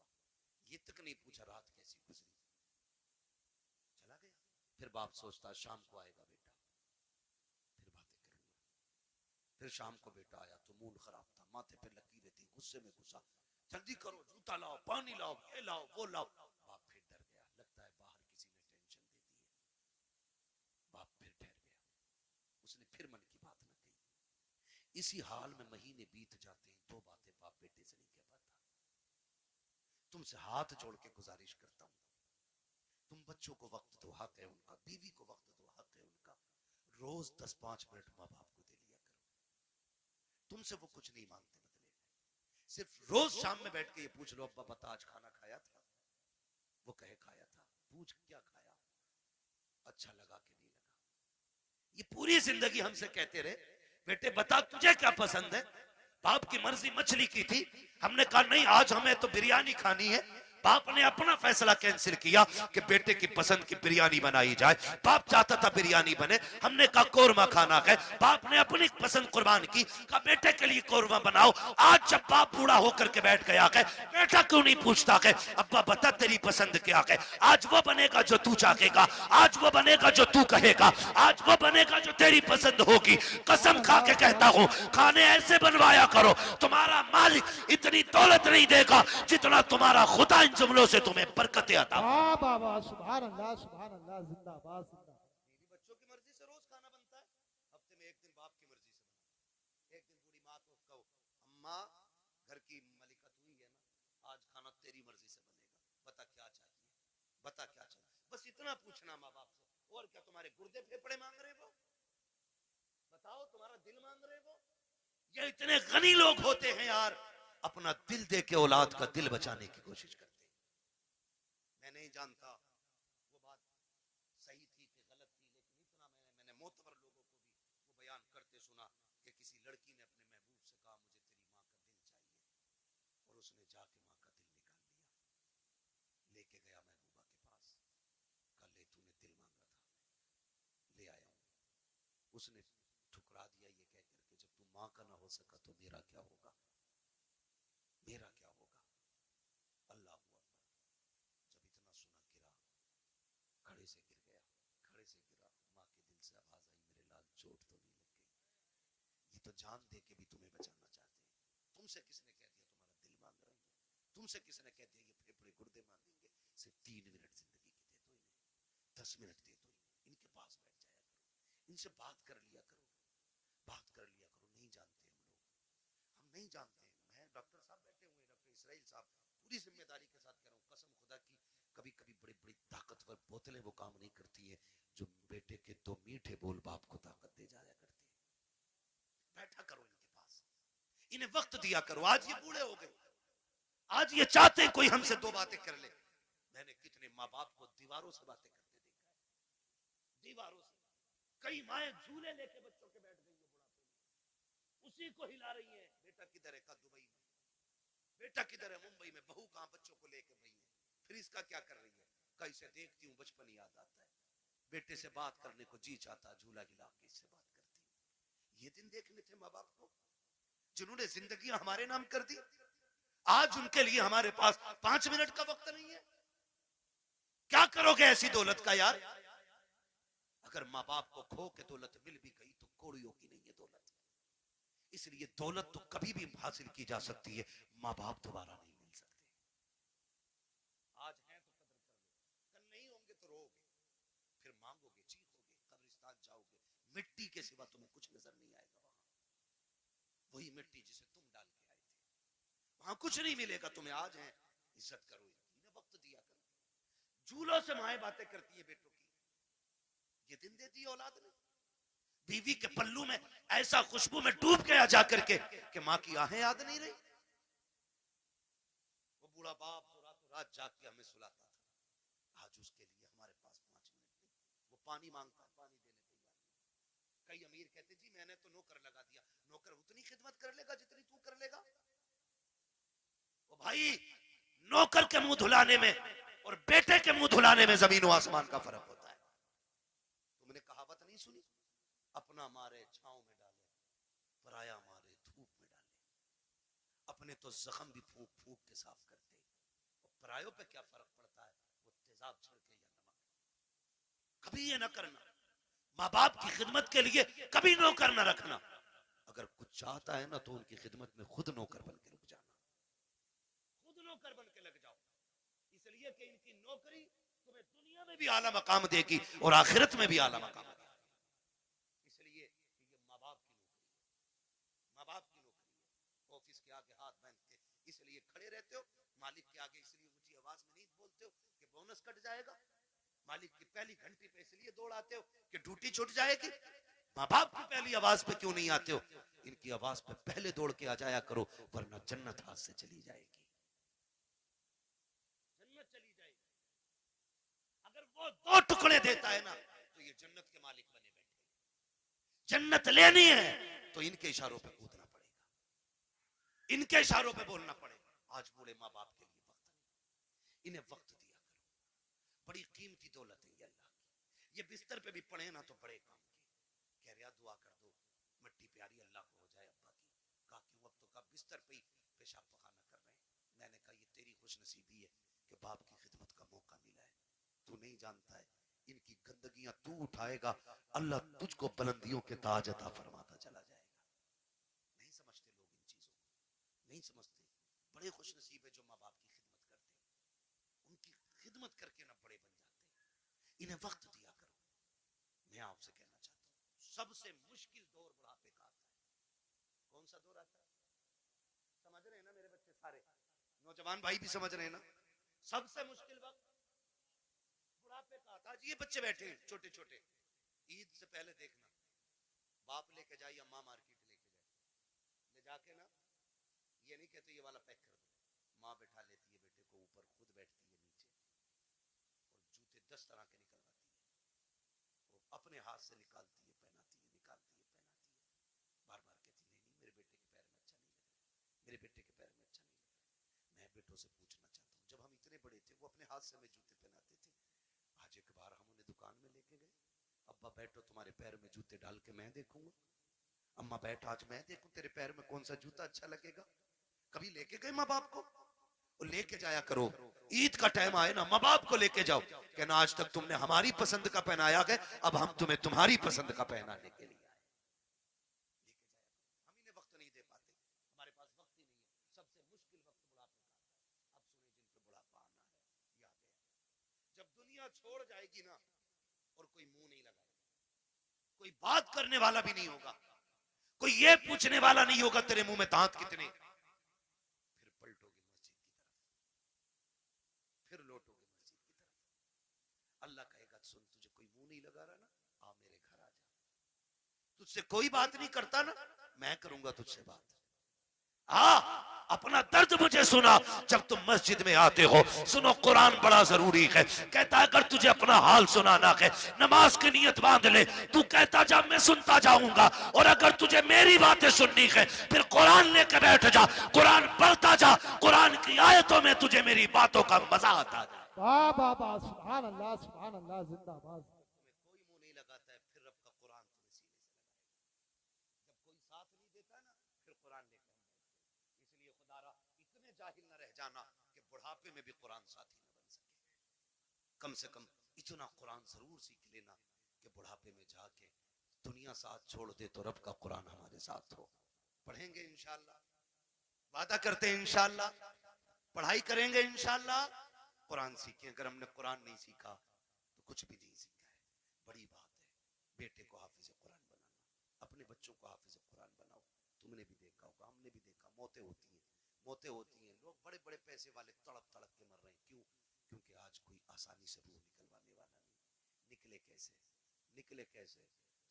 ये तक नहीं पूछा रात कैसी गुजरी, चला गया। फिर बाप सोचता शाम को आएगा बेटा, फिर बातें करूंगा। फिर शाम को बेटा आया तो मूड खराब था, माथे पे लकीरें थी, गुस्से में गुस्सा, जल्दी करो, जूता लाओ, पानी लाओ, ये लाओ, वो लाओ। बाप फिर डर गया, लगता है बाहर किसी ने टेंशन दे दी है। बाप फिर ठहर गया, उसने फिर मन की बात न कही। इसी हाल में महीने बीत जाते हैं, दो बातें बाप बेटे से नहीं कह पाता। तुमसे हाथ जोड़ के गुजारिश करता हूं, तुम बच्चों को वक्त दो, हक है उनका, बीवी को वक्त दो, हक है उनका, रोज 10-5 मिनट माँ बाप को दे लिया करो। तुमसे वो कुछ नहीं मांगते बदले में, सिर्फ रोज शाम में बैठ के ये पूछ लो, अब्बा बता आज खाना खाया था? वो कहे खाया था। पूछ क्या खाया, अच्छा लगा कि नहीं लगा। ये पूरी जिंदगी हमसे कहते रहे, बेटे बता तुझे क्या पसंद है? बाप की मर्जी मछली की थी, हमने कहा नहीं आज हमें तो बिरयानी खानी है। बाप ने अपना फैसला कैंसिल किया कि बेटे की पसंद की बिरयानी बनाई जाए। बाप चाहता था बिरयानी बने, हमने कहा कोरमा खाना है। बाप ने अपनी पसंद कुर्बान की, कहा बेटे के लिए कोरमा बनाओ। आज जब बाप बूढ़ा होकर के बैठ गया है, बेटा क्यों नहीं पूछता है अब्बा बता तेरी पसंद क्या है? आज वो बनेगा जो तू चाहेगा, आज वो बनेगा जो तू कहेगा, आज वो बनेगा जो तेरी पसंद होगी। कसम खा के कहता हूँ खाने ऐसे बनवाया करो, तुम्हारा मालिक इतनी दौलत नहीं देगा जितना तुम्हारा खुदा इन जुमलों से तुम्हें बरकतें अता। वाह बाबा, सुभान अल्लाह, जिंदाबाद जिंदाबाद। मेरी बच्चों की मर्जी से रोज खाना बनता है, हफ्ते में एक दिन बाप की मर्जी से बनता है। एक दिन बूढ़ी माँ को कहो अम्मा घर की मलिका तू ही है ना, आज खाना तेरी मर्जी से बनेगा, बता क्या चाहिए, बता क्या चाहिए। बस इतना पूछना माँ बाप से, और क्या तुम्हारे गुर्दे फेफड़े मांग रहे वो? बताओ तुम्हारा दिल मांग रहे वो? ये इतने गनी लोग होते हैं यार, अपना दिल दे के औलाद का दिल बचाने की कोशिश करते हैं। मैं नहीं जानता वो बात सही थी कि गलत थी, लेकिन इतना मैंने मोतबर लोगों को भी वो बयान करते सुना कि किसी लड़की ने अपने महबूब से कहा मुझे तेरी माँ का दिल चाहिए, और उसने जाके माँ का दिल निकाल लिया, लेके गया महबूबा के पास, कल ले तूने दिल मांगा था, ले आया हूं। उसने ठुकरा दिया ये कहकर के जब तू माँ का ना हो सका तो मेरा क्या होगा, मेरा क्या होगा। अल्लाह अकबर। जब इतना सुना गिरा, खड़े से गिर गया, खड़े से गिरा, माँ के दिल से आवाज आई मेरे लाल चोट तो नहीं लग गई? ये तो जान दे के भी तुम्हें बचाना चाहते हैं। तुमसे किसने कह दिया तुम्हारा दिल मांग रहे हैं? तुमसे किसने कह दिया ये फेफड़े गुर्दे मांगेंगे? सिर्फ 3 मिनट जिंदगी की दे दो इन्हें, 10 मिनट दे दो इन्हें, इनके पास बैठ जाया करो, इनसे बात कर लिया करो, बात कर लिया करो। नहीं जानते हम लोग, हम नहीं जानते। मैं डॉक्टर साहब बैठे हुए, डॉक्टर इसराइल साहब, पूरी जिम्मेदारी के साथ कह रहा हूँ, कसम खुदा की, कभी कभी बड़ी बड़ी ताकतवर बोतलें वो काम नहीं करती है जो बेटे के 2 मीठे बोल बाप को ताकत दे जाया करते हैं। बैठा करो इनके पास, इन्हें वक्त दिया करो। आज ये बूढ़े हो गए, आज ये चाहते हैं कोई हमसे दो बातें कर ले। मैंने कितने माँ बाप को दीवारों से बातें करते देखा है, दीवारों से। कई माएं झूले लेके बच्चों के बैठ गई है बुढ़ापे में, उसी को हिला रही है। बेटा किधर है? का दुबई में। बेटा किधर है? मुंबई में। बहू कहां? बच्चों को लेके गई है। फिर इसका क्या कर रही है? कहीं से देखती हूँ बचपन याद आता है, बेटे से बात करने को जी चाहता, झूला हिला के इससे बात करती हूँ। ये दिन देखने थे माँ बाप को, जिन्होंने जिंदगी हमारे नाम कर दी। आज उनके लिए हमारे पास 5 मिनट का वक्त नहीं है। क्या करोगे ऐसी दौलत का यार? अगर माँ बाप को खो के दौलत मिल भी गई तो कोड़ियों की नहीं है दौलत। इसलिए दौलत तो कभी भी हासिल की जा सकती है, माँ बाप दोबारा नहीं मिल सकते। आज हैं तो कदर कर लो, कल नहीं होंगे तो रोगे, फिर मांगोगे, चीखोगे, कब्रिस्तान जाओगे, मिट्टी के सिवा तुम्हें कुछ नजर नहीं आएगा। वहां वही मिट्टी जिसे तुम डाल के आए थे, वहां कुछ नहीं मिलेगा तुम्हें। आज है, इज्जत करो, इन्हें वक्त दिया करो। झूलों से माएं बातें करती है बेटों की, ये दिन देती है औलाद ने। बीवी के पल्लू में ऐसा खुशबू में डूब गया जा करके कि माँ की आहें याद नहीं रही। वो बूढ़ा बाप तो रातों रात जाग के हमें सुलाता था, आज उसके लिए हमारे पास 5 मिनट नहीं। वो पानी मांगता है, पानी देने तैयार नहीं। कई अमीर कहते जी मैंने तो नौकर लगा दिया। नौकर उतनी खिदमत कर लेगा जितनी तू कर लेगा। वो भाई, नौकर के मुंह धुलाने में और बेटे के मुंह धुलाने में जमीन और आसमान का फर्क होता है। तुमने कहावत नहीं सुनी? अपना मारे छांव में डाले, पराया मारे धूप में डाले। अपने तो जख्म भी फूंक फूंक के साफ करते, और परायों पे क्या फर्क पड़ता है, वो तेजाब छिड़के या नमक। कभी ये ना करना, माँ बाप की खिदमत के लिए कभी नौकर ना रखना। अगर कुछ चाहता है ना तो उनकी खिदमत में खुद नौकर बन के रुक जाना, खुद नौकर बन के लग जाओ। इसलिए कि इनकी नौकरी तुम्हें दुनिया में भी आला मकाम देगी और आखिरत में भी आला मकाम देगी। इसलिए ये माँ बाप की नौकरी है, माँ बाप की नौकरी है। ऑफिस के आगे हाथ बांध के इसलिए खड़े रहते हो, मालिक के आगे इसलिए ऊंची आवाज में नहीं बोलते हो कि बोनस कट जाएगा। मालिक की पहली घंटी पे इसलिए दौड़ आते हो कि ड्यूटी छूट जाएगी। माँ बाप की पहली आवाज पे क्यों नहीं आते हो? इनकी आवाज पे पहले दौड़ के आ जाया करो, वरना जन्नत हाथ से चली जाएगी, जन्नत चली जाएगी। अगर वो 2 टुकड़े देता है ना तो ये जन्नत के मालिक बने बैठे। जन्नत लेनी है तो इनके इशारों पे कूदना पड़ेगा, इनके इशारों पे बोलना पड़ेगा। आज बूढ़े माँ बाप के लिए वक्त नहीं, इन्हें वक्त दिया करो। बड़ी कीमती दौलत है ये अल्लाह की। ये बिस्तर पे भी पड़े ना तो बड़े काम के। कह रहा दुआ कर दो, मिट्टी प्यारी अल्लाह को हो जाए अब्बा की। कहा क्यों, अब तो का बिस्तर पे ही पेशाब पखाना कर रहे हैं। मैंने कहा ये तेरी खुशनसीबी है कि बाप की खिदमत का मौका मिला है। तू नहीं जानता है, इनकी गंदगियां तू उठाएगा, अल्लाह तुझको बुलंदियों के ताज अता फरमाता चला जाएगा। नहीं समझते लोग इन चीजों को, नहीं समझते। बड़े खुशनसीब है जो माँ बाप की खिदमत करते हैं, उनकी खिदमत करके ना बड़े बन जाते हैं। इन्हें वक्त दिया करो। मैं आपसे कहना चाहता हूँ, सबसे मुश्किल दौर बुढ़ापे का आता है। कौन सा दौर आता है? समझ रहे हैं ना मेरे बच्चे? सारे नौजवान भाई भी समझ रहे हैं ना? सबसे मुश्किल वक्त बुढ़ापे का आता है। ये बच्चे बैठे हैं छोटे छोटे, ईद से पहले देखना, बाप लेके जाए या माँ मार्केट लेके जाए, ले जाके ना, ये नहीं कहते ये वाला पैक कर दो, माँ बैठा लेती है बेटे को ऊपर, खुद बैठती है नीचे, और जूते 10 तरह के निकलवाती है, वो अपने हाथ से निकालती है, पहनाती है, निकालती है, पहनाती है। बार बार कहती नहीं नहीं मेरे बेटे के पैर में अच्छा नहीं लग रहा, मेरे बेटे के पैर में अच्छा नहीं लग रहा। मैं बेटों से पूछना चाहता हूँ, जब हम इतने बड़े थे वो अपने हाथ से हमें जूते पहनाते थे। आज एक बार हम उन्हें दुकान में लेके गए, अब्बा बैठो तुम्हारे पैर में जूते डाल के मैं देखूंगा। अम्मा बैठ आज मैं देखूं तेरे पैर में कौन सा जूता अच्छा लगेगा। कभी लेके गए माँ बाप को? और लेके जाया करो। ईद का टाइम आए ना, माँ बाप को लेके जाओ, कहना आज तक तुमने हमारी पसंद का पहनाया है, अब हम तुम्हें तुम्हारी पसंद का पहनाने के लिए आए। लेके जाया करो। हम इन्हें वक्त नहीं दे पाते, हमारे पास वक्त ही नहीं है। सबसे मुश्किल वक्त बुढ़ापे का आता है। अब सुनिए जिन पे बुढ़ापा आना है, याद है जब दुनिया छोड़ जाएगी ना और कोई मुंह नहीं लगाएगा, कोई बात करने वाला भी नहीं होगा, कोई ये पूछने वाला नहीं होगा तेरे मुंह में दांत कितने, फिर पलटोगे मस्जिद की तरफ, फिर लौटोगे मस्जिद की तरफ। अल्लाह कहेगा सुन, तुझे कोई मुंह नहीं लगा रहा ना, आ मेरे घर आ जा। तुझसे कोई बात नहीं करता ना, मैं करूंगा तुझसे बात। आ अपना दर्द मुझे सुना जब तुम मस्जिद में आते हो। सुनो कुरान बड़ा जरूरी है। कहता है अगर तुझे अपना हाल सुनाना है नमाज की नियत बांध ले। तू कहता जा मैं सुनता जाऊंगा, और अगर तुझे मेरी बातें सुननी है फिर कुरान लेकर बैठ जा, कुरान पढ़ता जा, कुरान की आयतों में तुझे मेरी बातों का मजा आता है। वाह वाह वाह, सुभान अल्लाह जिंदाबाद। कोई मुंह नहीं लगाता है फिर रब का कुरान तुम्हें सीने से लगाएगा। जब कोई साथ नहीं देता ना फिर कुरान लेकर आएगा। इसलिए खुदारा इतने जाहिल न रह जाना कि बुढ़ापे में भी कुरान साथी न बन सके। कम से कम इतना कुरान जरूर सीख लेना कि बुढ़ापे में जाके दुनिया साथ छोड़ दे तो रब का कुरान हमारे साथ हो। पढ़ेंगे इंशाअल्लाह, वादा करते हैं इंशाअल्लाह, पढ़ाई करेंगे इंशाअल्लाह, कुरान सीखें। अगर हमने कुरान नहीं सीखा तो कुछ भी नहीं सीखा है। बड़ी बात है बेटे को हाफिज कुरान बनाना, अपने बच्चों को हाफिज कुरान बनाओ। तुमने भी देखा होगा, हमने भी देखा, मौतें होती हैं, मौतें होती हैं, लोग बड़े बड़े पैसे वाले तड़प तड़प के मर रहे हैं। क्यों? क्योंकि आज कोई आसानी से रूह निकलवाने वाला नहीं। निकले कैसे, निकले कैसे?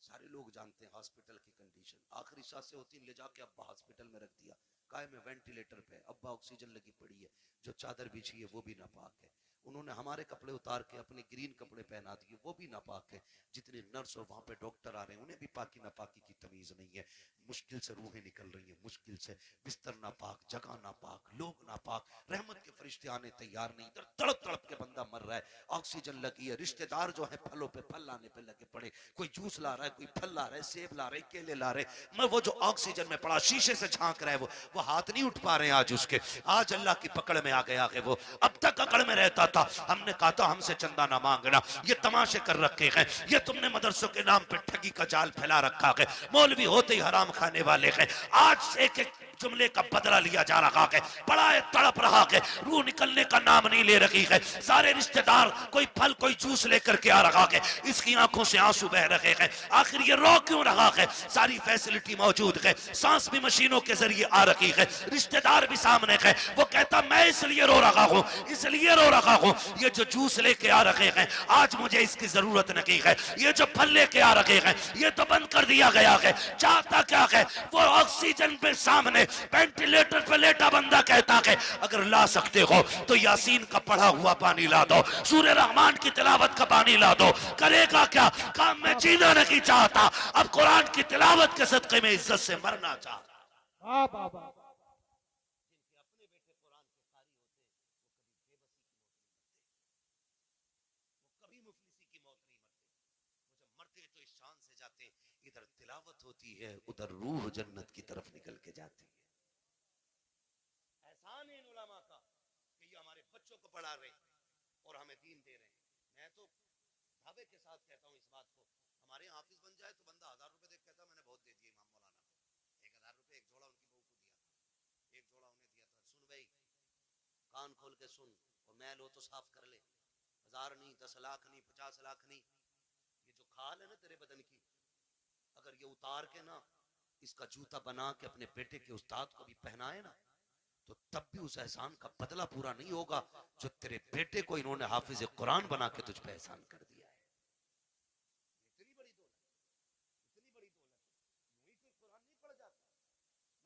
सारे लोग जानते हैं हॉस्पिटल की कंडीशन। आखिरी सांसें होती ले जाके अब्बा हॉस्पिटल में रख दिया, काय में वेंटिलेटर पे, अब्बा ऑक्सीजन लगी पड़ी है, जो चादर बिछी है वो भी नापाक है। उन्होंने हमारे कपड़े उतार के अपने ग्रीन कपड़े पहना दिए, वो भी नापाक है। जितने नर्स और वहां पे डॉक्टर आ रहे हैं उन्हें भी पाकी नापाकी की तमीज नहीं है। मुश्किल से रूहें निकल रही हैं, मुश्किल से। बिस्तर नापाक, जगह नापाक, लोग नापाक, रहमत के फरिश्ते आने तैयार नहीं। इधर तड़प तड़प के बंदा मर रहा है, ऑक्सीजन लगी है। रिश्तेदार जो है फलों पे फल लाने पे लगे पड़े, कोई जूस ला रहा है, कोई फल ला रहा है, सेब ला रहे, केले ला रहे। मैं वो जो ऑक्सीजन में पड़ा शीशे से झांक रहा है वो हाथ नहीं उठ पा रहे हैं आज उसके। आज अल्लाह की पकड़ में आ गया है वो। अब तक अकड़ में रहता था, हमने कहा था हमसे चंदा ना मांगना, ये तमाशे कर रखे हैं, ये तुमने मदरसों के नाम पे ठगी का जाल फैला रखा है, मौलवी होते ही हराम खाने वाले हैं। आज एक एक जुमले का बदला लिया जा रहा है। बड़ा तड़प रहा है, रूह निकलने का नाम नहीं ले रही है। सारे रिश्तेदार कोई फल कोई जूस लेकर के आ रहा है, इसकी आंखों से आंसू बह रहे हैं। आखिर ये रो क्यों रहा है? सारी फैसिलिटी मौजूद है, सांस भी मशीनों के जरिए आ रही है, रिश्तेदार भी सामने है। वो कहता मैं इसलिए रो रहा हूँ, इसलिए रो रहा हूँ, ये जो जूस लेके आ रहे हैं आज मुझे इसकी जरूरत नहीं है, ये जो फल लेके आ रहे हैं ये तो बंद कर दिया गया है। चाहता क्या है? वो ऑक्सीजन पे सामने वेंटिलेटर पे लेटा बंदा कहता है अगर ला सकते हो तो यासीन का पढ़ा हुआ पानी ला दो, सूर्य रहमान की तिलावत का पानी ला दो। करेगा क्या? काम में जीना नहीं चाहता, अब कुरान की तिलावत के सदक़े में इज्जत से मरना चाहता। वाह वाह वाह, जिनके अपने बेटे कुरान के कारी होते वो कभी मुफलिसी की मौत नहीं मरते। वो जब मरते तो इस शान से जाते, इधर तिलावत होती है उधर रूह जन्नत की तरफ निकल के जाती है। एहसान है इन उलमा का कि ये हमारे बच्चों को पढ़ा रहे और हमें दीन दे रहे हैं। मैं तो दावे के साथ कहता हूँ इस बात को, हमारे हाफिज बन जाए तो बंदा 1000 रुपए देख कहता मैंने बहुत दे दिए इमाम मौलाना को। 1000 रुपए एक जोड़ा उनकी बहू को दिया था, एक जोड़ा उन्हें दिया था। सुन भाई, कान खोल के सुन, और मैल हो तो साफ कर ले। 1000 नहीं, 10 लाख नहीं, 50 लाख नहीं, ये जो खाल है ना तेरे बदन की, अगर ये उतार के ना इसका जूता बना के अपने बेटे के उस्ताद को भी पहनाए ना तो तब भी उस एहसान का बदला पूरा नहीं होगा जो तेरे बेटे को इन्होंने हाफिज कुरान बना के तुझ पे एहसान कर दिया है। इतनी बड़ी दौलत, इतनी बड़ी दौलत, यूं ही कोई कुरान नहीं पढ़ जाता,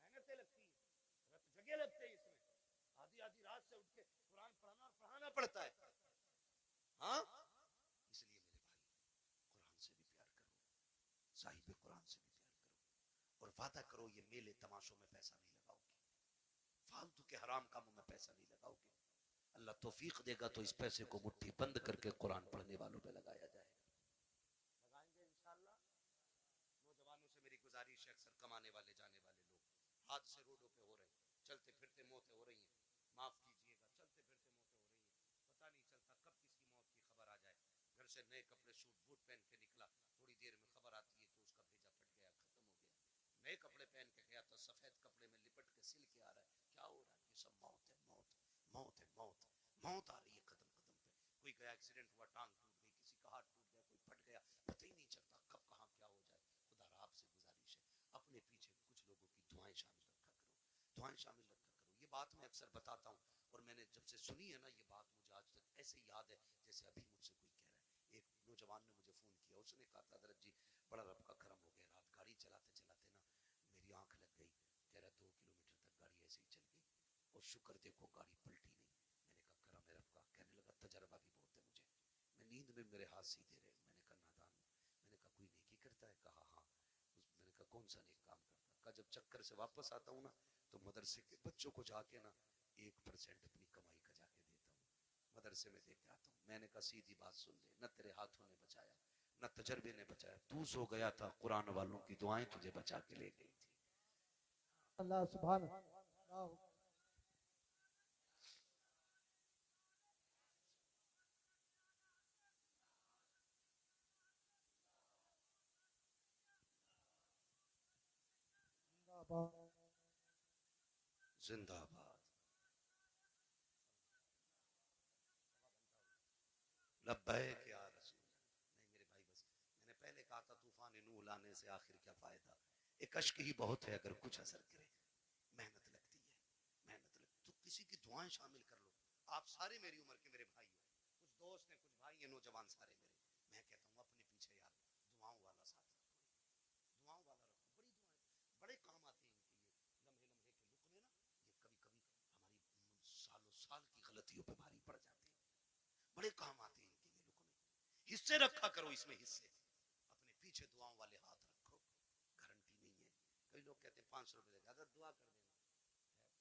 मेहनतें लगती हैं, रात जगे लगते हैं इसमें, आधी आधी रात से उठ के कुरान पढ़ाना पड़ता है। हाँ, इसलिए मेरे भाई कुरान से भी प्यार करो, साहिब कुरान से भी प्यार करो, और वादा करो ये मेले तमाशों में पैसा नहीं लगाओगे, फालतू के हराम कामों में पैसा नहीं लगाओगे। अल्लाह तौफीक देगा तो इस पैसे को मुट्ठी बंद करके कुरान पढ़ने वालों पे लगाया जाएगा। लगाएंगे इंशाअल्लाह। नौजवानों से मेरी गुजारिश है, अक्सर कमाने वाले जाने वाले लोग हादसे रोडों पे हो रहे हैं, चलते फिरते मौतें हो रही हैं, माफ कीजिएगा, चलते फिरते मौतें हो रही हैं, पता नहीं चलता कब किसकी मौत की खबर आ जाए। घर से नए कपड़े सूट बूट पहन के निकला, थोड़ी देर में खबर आती है कि उसका भेजा फट गया, खत्म हो गया। नए कपड़े पहन के गया तो सफेद कपड़े में लिपट के सिल के आ रहा है, क्या हो रहा है? ये सब मौत है, मौत, मौत है, मौत, मौत आ रही है कदम कदम पे। कोई गया एक्सीडेंट हुआ, टांग टूट गई, किसी का हाथ टूट गया, कोई फट गया, पता ही नहीं चलता कब कहाँ क्या हो जाए। खुदा आपसे गुजारिश है अपने पीछे कुछ लोगों की दुआएं शामिल रखा करो, दुआएं शामिल रखा करो। ये बात मैं अक्सर बताता हूँ और मैंने जब से सुनी है ना ये बात मुझे आज तक ऐसे याद है जैसे अभी मुझसे कोई कह रहा है। एक नौजवान ने मुझे फोन किया, उसने कहा था हज़रत जी बड़ा रब का करम हो गया, रात गाड़ी चलाते चलाते ना मेरी आंख लग गई, कह रहा 2 किलोमीटर तक गाड़ी ऐसे ही चल गई, और शुक्र देखो गाड़ी पलटी नहीं। मैंने कहा करम है रब का। कहने लगा तजर्बा भी बहुत है मुझे, मैं नींद में मेरे हाथ सीधे रहे। मैंने कहा नादान। मैंने कहा कोई नेकी करता है? कहा हाँ। मैंने कहा कौन सा नेक काम करता है? कहा जब चक्कर से वापस आता हूँ ना तो मदरसे के बच्चों को जाके ना 1% अपनी कमाई का जाके देता हूँ, मदरसे में देके आता हूँ। मैंने कहा सीधी बात सुन ले, न तेरे हाथों ने बचाया न तजर्बे ने बचाया, तू सो गया था, कुरान वालों की दुआएं तुझे बचा के ले गई थी। अल्लाह सुभान अल्लाह। जिंदाबाद। लब्बैक या रसूल। नहीं मेरे भाई, बस मैंने पहले कहा था तूफान नूह लाने से आखिर क्या फायदा, एक अश्क ही बहुत है अगर कुछ असर करे। मेहनत लगती है, मेहनत लगती तो किसी की दुआएं शामिल कर लो। आप सारे मेरी उम्र के मेरे भाई हो, कुछ दोस्त हैं कुछ भाई हैं नौजवान सारे मेरे। मैं कहता हूँ अपने पीछे यार दुआओं वाला साथ रखो, दुआओं वाला रखो। बड़ी दुआएं बड़े काम आते हैं इनके ये लम्हे लम्हे के लुत्फ में ना। ये कभी कभी हमारी सालों साल की गलतियों पे भारी पड़ जाते हैं, बड़े काम आते हैं इनके ये लुत्फ में। हिस्से रखा करो इसमें, हिस्से अपने पीछे दुआओं वाले हाथ रखो। गारंटी नहीं है। कई लोग कहते हैं 500 रुपए देगा अगर दुआ कर देना,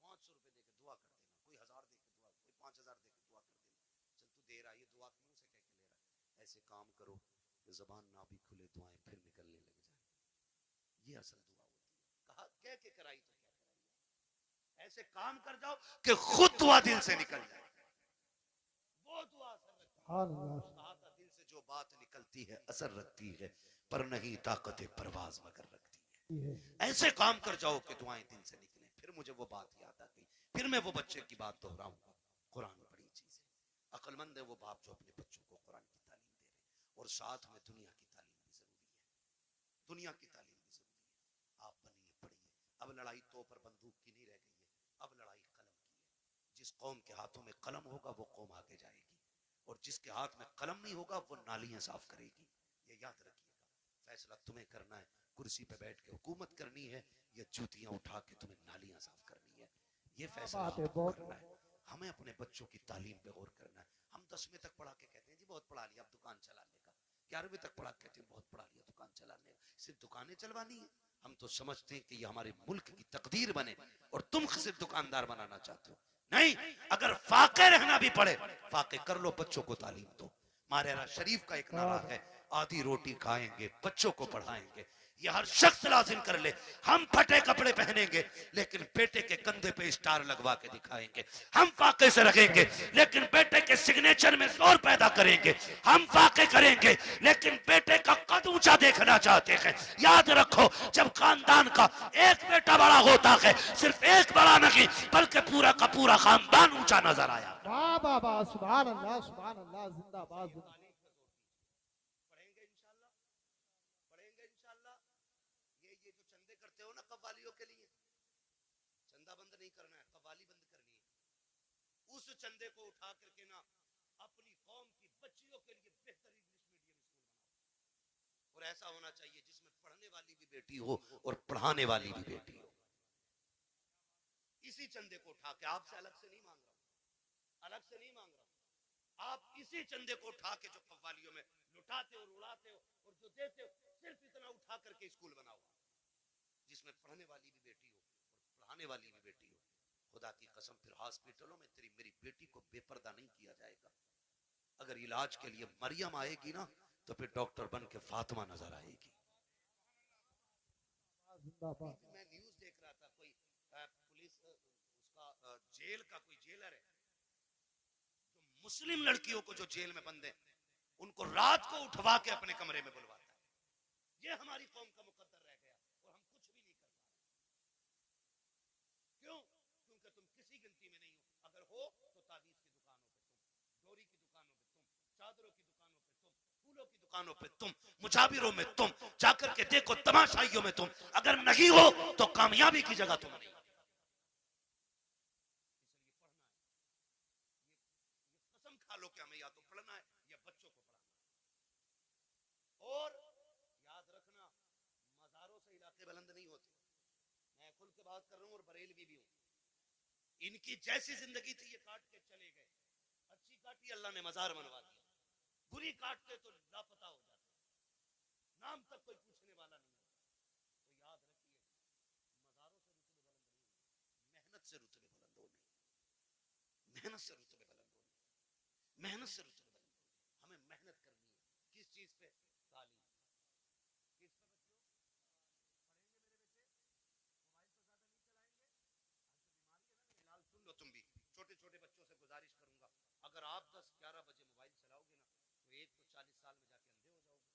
500 रुपए देके दुआ कर देना, कोई 1000 देके दुआ, कोई 5000 देके दुआ कर देना। चल तू दे रहा है ये दुआ मुंह से कह के ले रहा है। ऐसे काम करो कि जबान ना भी खुले दुआएं फिर निकलने लग जाए। ये असल दुआ होती है। कहा कह के कराई तो क्या कराई, ऐसे काम कर जाओ कि खुद दुआ दिल से निकल जाए। वो दुआ असर रखती है। कहा था दिल से जो बात निकलती है असर रखती है, पर नहीं ताकत परवाज मगर रखती है। ऐसे काम कर जाओ कि दुआएं दिल से निकले। फिर मुझे वो बात याद आ गई, फिर मैं वो बच्चे की बात दोहराऊंगा। कुरान बड़ी चीज है, अक्लमंद है वो बाप जो अपने बच्चों को कुरान की तालीम दे रहे, और साथ में दुनिया की तालीम भी जरूरी है, दुनिया की तालीम भी जरूरी है। आप बनिए पढ़िए। अब लड़ाई तो पर बंदूक की नहीं रह गई है, अब लड़ाई कलम की है। जिस कौम के हाथों में कलम होगा वो कौम आगे जाएगी, और जिसके हाथ में कलम नहीं होगा वो नालियां साफ करेगी। ये याद रखिएगा। फैसला तुम्हें करना है, कुर्सी पे बैठ के हुकूमत करनी है या जूतियां उठा के तुम्हें नालियां साफ करनी है, ये फैसला आपको करना है। हमें अपने बच्चों की तालीम पे गौर करना है। हम 10वीं तक पढ़ा के कहते हैं जी बहुत पढ़ा लिया अब दुकान चलाने का, 11वीं तक पढ़ा के कहते हैं बहुत पढ़ा लिया दुकान चलाने का, सिर्फ दुकानें चलवानी है। हम तो समझते हैं कि ये हमारे मुल्क की तकदीर बने और तुम सिर्फ दुकानदार बनाना चाहते हो। नहीं, अगर फाके रहना भी पड़े फाके कर लो, बच्चों को तालीम दो। मारेरा शरीफ का एक नारा है, आधी रोटी खाएंगे बच्चों को पढ़ाएंगे। ये हर शख्स लाजिम कर ले। हम फटे कपड़े पहनेंगे लेकिन बेटे के कंधे पे स्टार लगवा के दिखाएंगे। हम फाके से रखेंगे लेकिन बेटे के सिग्नेचर में जोर पैदा करेंगे। हम फाके करेंगे लेकिन बेटे का कद ऊंचा देखना चाहते हैं। याद रखो, जब खानदान का एक बेटा बड़ा होता है, सिर्फ एक बड़ा नहीं बल्कि पूरा का पूरा खानदान ऊंचा नजर आया। वाह वाह वाह, सुभान अल्लाह जिंदाबाद। पढ़ेंगे इंशाल्लाह, पढ़ेंगे इंशाल्लाह। ये जो चंदे करते हो ना कव्वालियों के लिए, चंदा बंद नहीं करना है, कव्वाली बंद करनी है। उस चंदे को उठा करके ना अपनी कौम की बच्चियों के लिए बेहतर इंग्लिश मीडियम स्कूल बनाओ, और ऐसा होना चाहिए जिसमें पढ़ने वाली भी बेटी हो और पढ़ाने वाली भी बेटी हो। इसी चंदे को उठा के, आपसे अलग से नहीं मांग रहा हूं, अलग से नहीं मांग रहा हूं, आप इसी चंदे को उठा के जो कव्वालियों में लुटाते हो, उड़ाते हो और जो देते हो, सिर्फ इतना उठा करके स्कूल बनाओ जिसमें पढ़ने वाली भी बेटी हो और पढ़ाने वाली भी बेटी हो। खुदा की कसम फिर हॉस्पिटलों में तेरी मेरी बेटी को बेपर्दा नहीं किया जाएगा। अगर इलाज के लिए मरियम आएगी ना तो फिर डॉक्टर बन के फातिमा नजर आएगी। मैं न्यूज देख रहा था, कोई पुलिस उसका जेल का कोई जेलर है जो मुस्लिम लड़कियों को जो जेल में बंद है उनको रात को उठवा के अपने कमरे में बुलवाता है। ये हमारी कौम का मुकद्दर रह गया और हम कुछ भी नहीं कर पा रहे। क्यों? क्योंकि तुम किसी गिनती में नहीं हो। अगर हो तो ताबीज की दुकानों पे तुम, डोरी की दुकानों पे तुम, चादरों की दुकानों पे तुम, फूलों की दुकानों पे तुम, मुजाबिरों में तुम, जाकर के देखो तमाशाइयों में तुम। अगर नहीं हो तो कामयाबी की जगह तुम नहीं। इसलिए पढ़ना है, ये कसम खा लो कि हमें या तो पढ़ना है या बच्चों को पढ़ाना है। और याद रखना, मजारों से इलाके बुलंद नहीं होते। मैं खुल के बात कर रहा हूं और बरेलवी भी हूं। इनकी जैसी जिंदगी थी ये काट के चले गए, अच्छी काटी अल्लाह ने मजार बनवा दिया, बुरी काटते तो लापता हो जाते, नाम तक कोई पूछने वाला नहीं। तो याद रखिए, मजारों से रुतबे बुलंद नहीं, मेहनत से रुतबे बुलंद होने, मेहनत से रुतबे बुलंद होने, मेहनत से रुतबे बुलंद होने। हमें मेहनत करनी है किस चीज पे? तालीम। किस पे बच्चों? फिलहाल सुन लो तुम भी, छोटे छोटे बच्चों से गुजारिश करूंगा, अगर आप 10-11 बजे मोबाइल चलाओगे ना तो एक तो 40 साल में जाके अंधे हो जाओगे,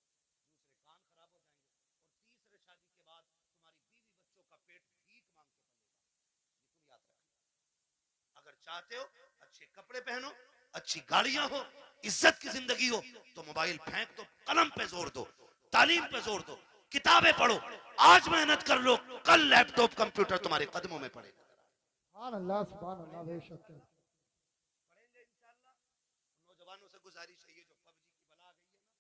दूसरे कान खराब हो जाएंगे, और तीसरे शादी के बाद तुम्हारी बीवी बच्चों का पेट भीख मांग के पलेगा। ये तुम याद रखना। अगर चाहते हो अच्छे कपड़े पहनो, अच्छी गाड़ियां हो, इज्जत की जिंदगी हो, तो मोबाइल फेंक दो, कलम पे जोर दो, तालीम पे जोर दो, किताबें पढ़ो, आज मेहनत कर लो, कल लैपटॉप कंप्यूटर तुम्हारे कदमों में पड़ेगा। सुभान अल्लाह बेशक। पढ़ेंगे इंशाल्लाह। नौजवानों से गुजारिश है, ये जो पबजी की बला आ गई है ना,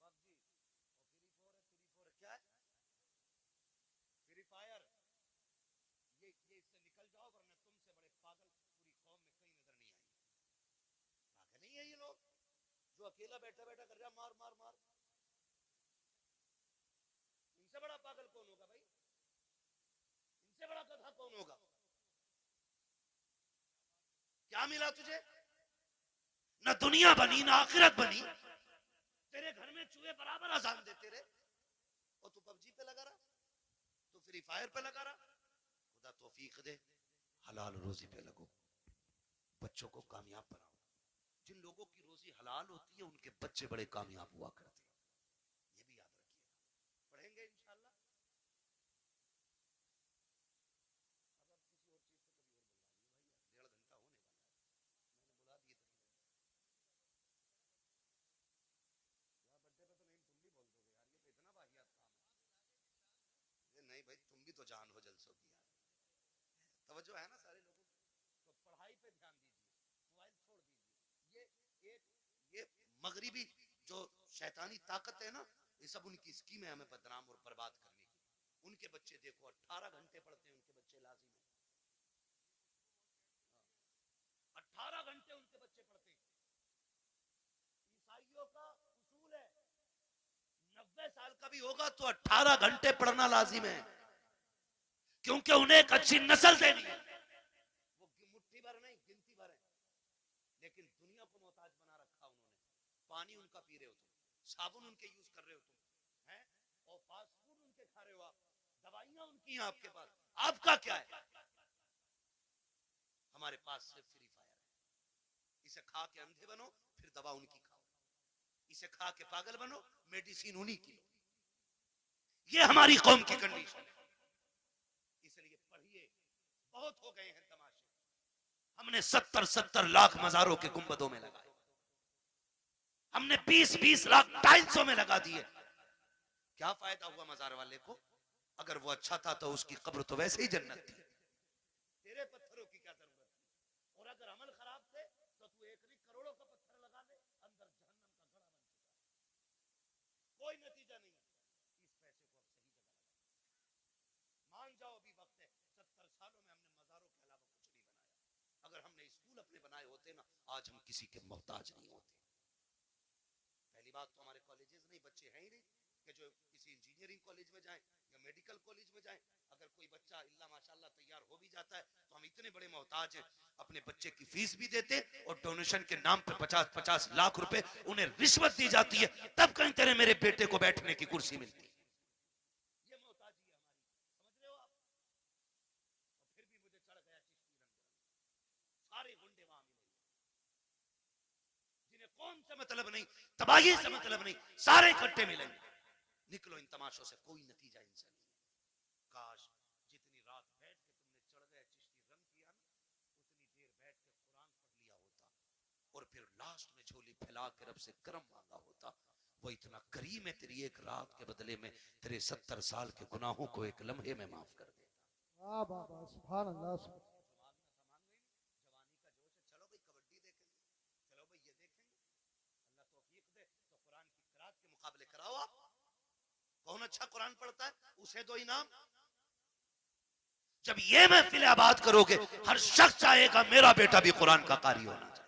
पबजी और फ्री फोर क्या है, फ्री फायर, ये इससे निकल जाओ, वरना तुमसे बड़े पागल पूरी कौम में कहीं नजर नहीं आएंगे। पागल नहीं है ये लोग जो अकेला बैठा बैठा कर रहा मार मार मार, इनसे बड़ा पागल कौन होगा भाई, इनसे बड़ा गधा कौन होगा? क्या मिला तुझे? ना दुनिया बनी ना आखिरत बनी, तेरे घर में चूहे बराबर अजान देते रहे और तू पबजी पे लगा रहा, तू फ्री फायर पे लगा रहा। खुदा तौफीक दे, हलाल रोजी पे लगो, बच्चों को कामयाब बनाओ। जिन लोगों की रोजी हलाल होती है उनके बच्चे बड़े कामयाब हुआ करते हैं, ये भी याद रखिएगा। पढ़ेंगे इंशाल्लाह। अब किसी और चीज पे कभी और बुला लिए भाई, 1.5 घंटा होने वाला है, मैंने बुला दिए थे। यार बर्थडे पे तो नहीं, तुम भी बोल दोगे यार, ये तो इतना वाहियात काम है। ये नहीं भाई, तुम भी तो जान हो जलसों की यार, तवज्जो है ना सारे लोगों की। तो पढ़ाई पे ध्यान दीजिए, मोबाइल छोड़ दीजिए। ये मगरिबी जो शैतानी ताकत है ना, ये सब उनकी स्कीम है हमें बदनाम और बर्बाद करने की। उनके बच्चे देखो 18 घंटे पढ़ते हैं, उनके बच्चे लाजिम है, 18 घंटे उनके बच्चे पढ़ते हैं। ईसाइयों का उसूल है 90 साल का भी होगा तो 18 घंटे पढ़ना लाजिम है, क्योंकि उन्हें एक अच्छी नस्ल देनी है। वो मुट्ठी भर नहीं, गिनती भर है, लेकिन दुनिया को मोहताज बना रखा उन्होंने। पानी उनका पी रहे हो तुम, साबुन उनके यूज कर रहे हो तुम, हैं, और फास्ट फूड उनके खा रहे हो आप, दवाइयां उनकी हैं आपके पास, आपका क्या है? हमारे पास सिर्फ फ्री फायर है, इसे खा के अंधे बनो, फिर दवा उनकी खाओ, इसे खा के पागल बनो, मेडिसिन उन्हीं की लो। ये हमारी कौम की कंडीशन है। इसलिए पढ़िए, बहुत हो गए हैं तमाशे, हमने 70-70 लाख मजारों के गुंबदों में लगाए, हमने 20-20 लाख टाइल्सों में लगा दिए। क्या फायदा हुआ मजार वाले को? अगर वो अच्छा था तो उसकी कब्र तो वैसे ही जन्नत थी, तेरे पत्थरों की क्या जरूरत थी? और अगर अमल खराब थे तो तू एक नहीं करोड़ों का पत्थर लगा दे, अंदर जहन्नम का घड़ा बन चुका है, कोई नतीजा नहीं। इस पैसे को अब सही जगह लगा, मान जाओ अभी वक्त है। 70 सालों में हमने मजारों के अलावा कुछ नहीं बनाया। अगर हमने स्कूल अपने बनाए होते ना, आज हम किसी के मोहताज नहीं होते। पहली बात तो हमारे कॉलेजेस नहीं, बच्चे हैं ही नहीं कि जो किसी इंजीनियरिंग कॉलेज में जाएं या मेडिकल कॉलेज में जाएं। अगर कोई बच्चा इल्ला माशाल्लाह तैयार हो भी जाता है तो हम इतने बड़े मोहताज हैं, अपने बच्चे की फीस भी देते और डोनेशन के नाम पे 50-50 लाख रुपए उन्हें रिश्वत दी जाती है, तब कहीं तेरे मेरे बेटे को बैठने की कुर्सी मिलती है। ये मोहताजी है हमारी, समझ रहे हो आप? और फिर भी मुझे चढ़ गया चिश्ती रंग, सारे गुंडे वहां मिले, जिन्हें कौन से मतलब नहीं, तबाही से मतलब नहीं, सारे इकट्ठे मिलेंगे। निकलो इन तमाशों से, कोई नतीजा इनसे नहीं है। काश जितनी रात बैठ के तुमने चढ़ गए चिश्ती रंग किया ना, उतनी देर बैठ के कुरान पढ़ लिया होता और फिर लास्ट में झोली फैला के रब से करम मांगा होता। वो इतना करीम है, तेरी एक रात के बदले में तेरे 70 साल के गुनाहों को एक लम्हे में माफ कर देता। वाह वाह वाह, सुभान अल्लाह। जवानी का जोश है, चलो भाई कबड्डी देखेंगे, चलो भाई ये देखेंगे, अल्लाह तौफीक दे तो कुरान की किरात के मुकाबले कराओ आप। कौन अच्छा कुरान पढ़ता है उसे दो इनाम। जब ये महफिल आबाद करोगे, हर शख्स चाहेगा मेरा बेटा भी कुरान का कारी होना चाहिए।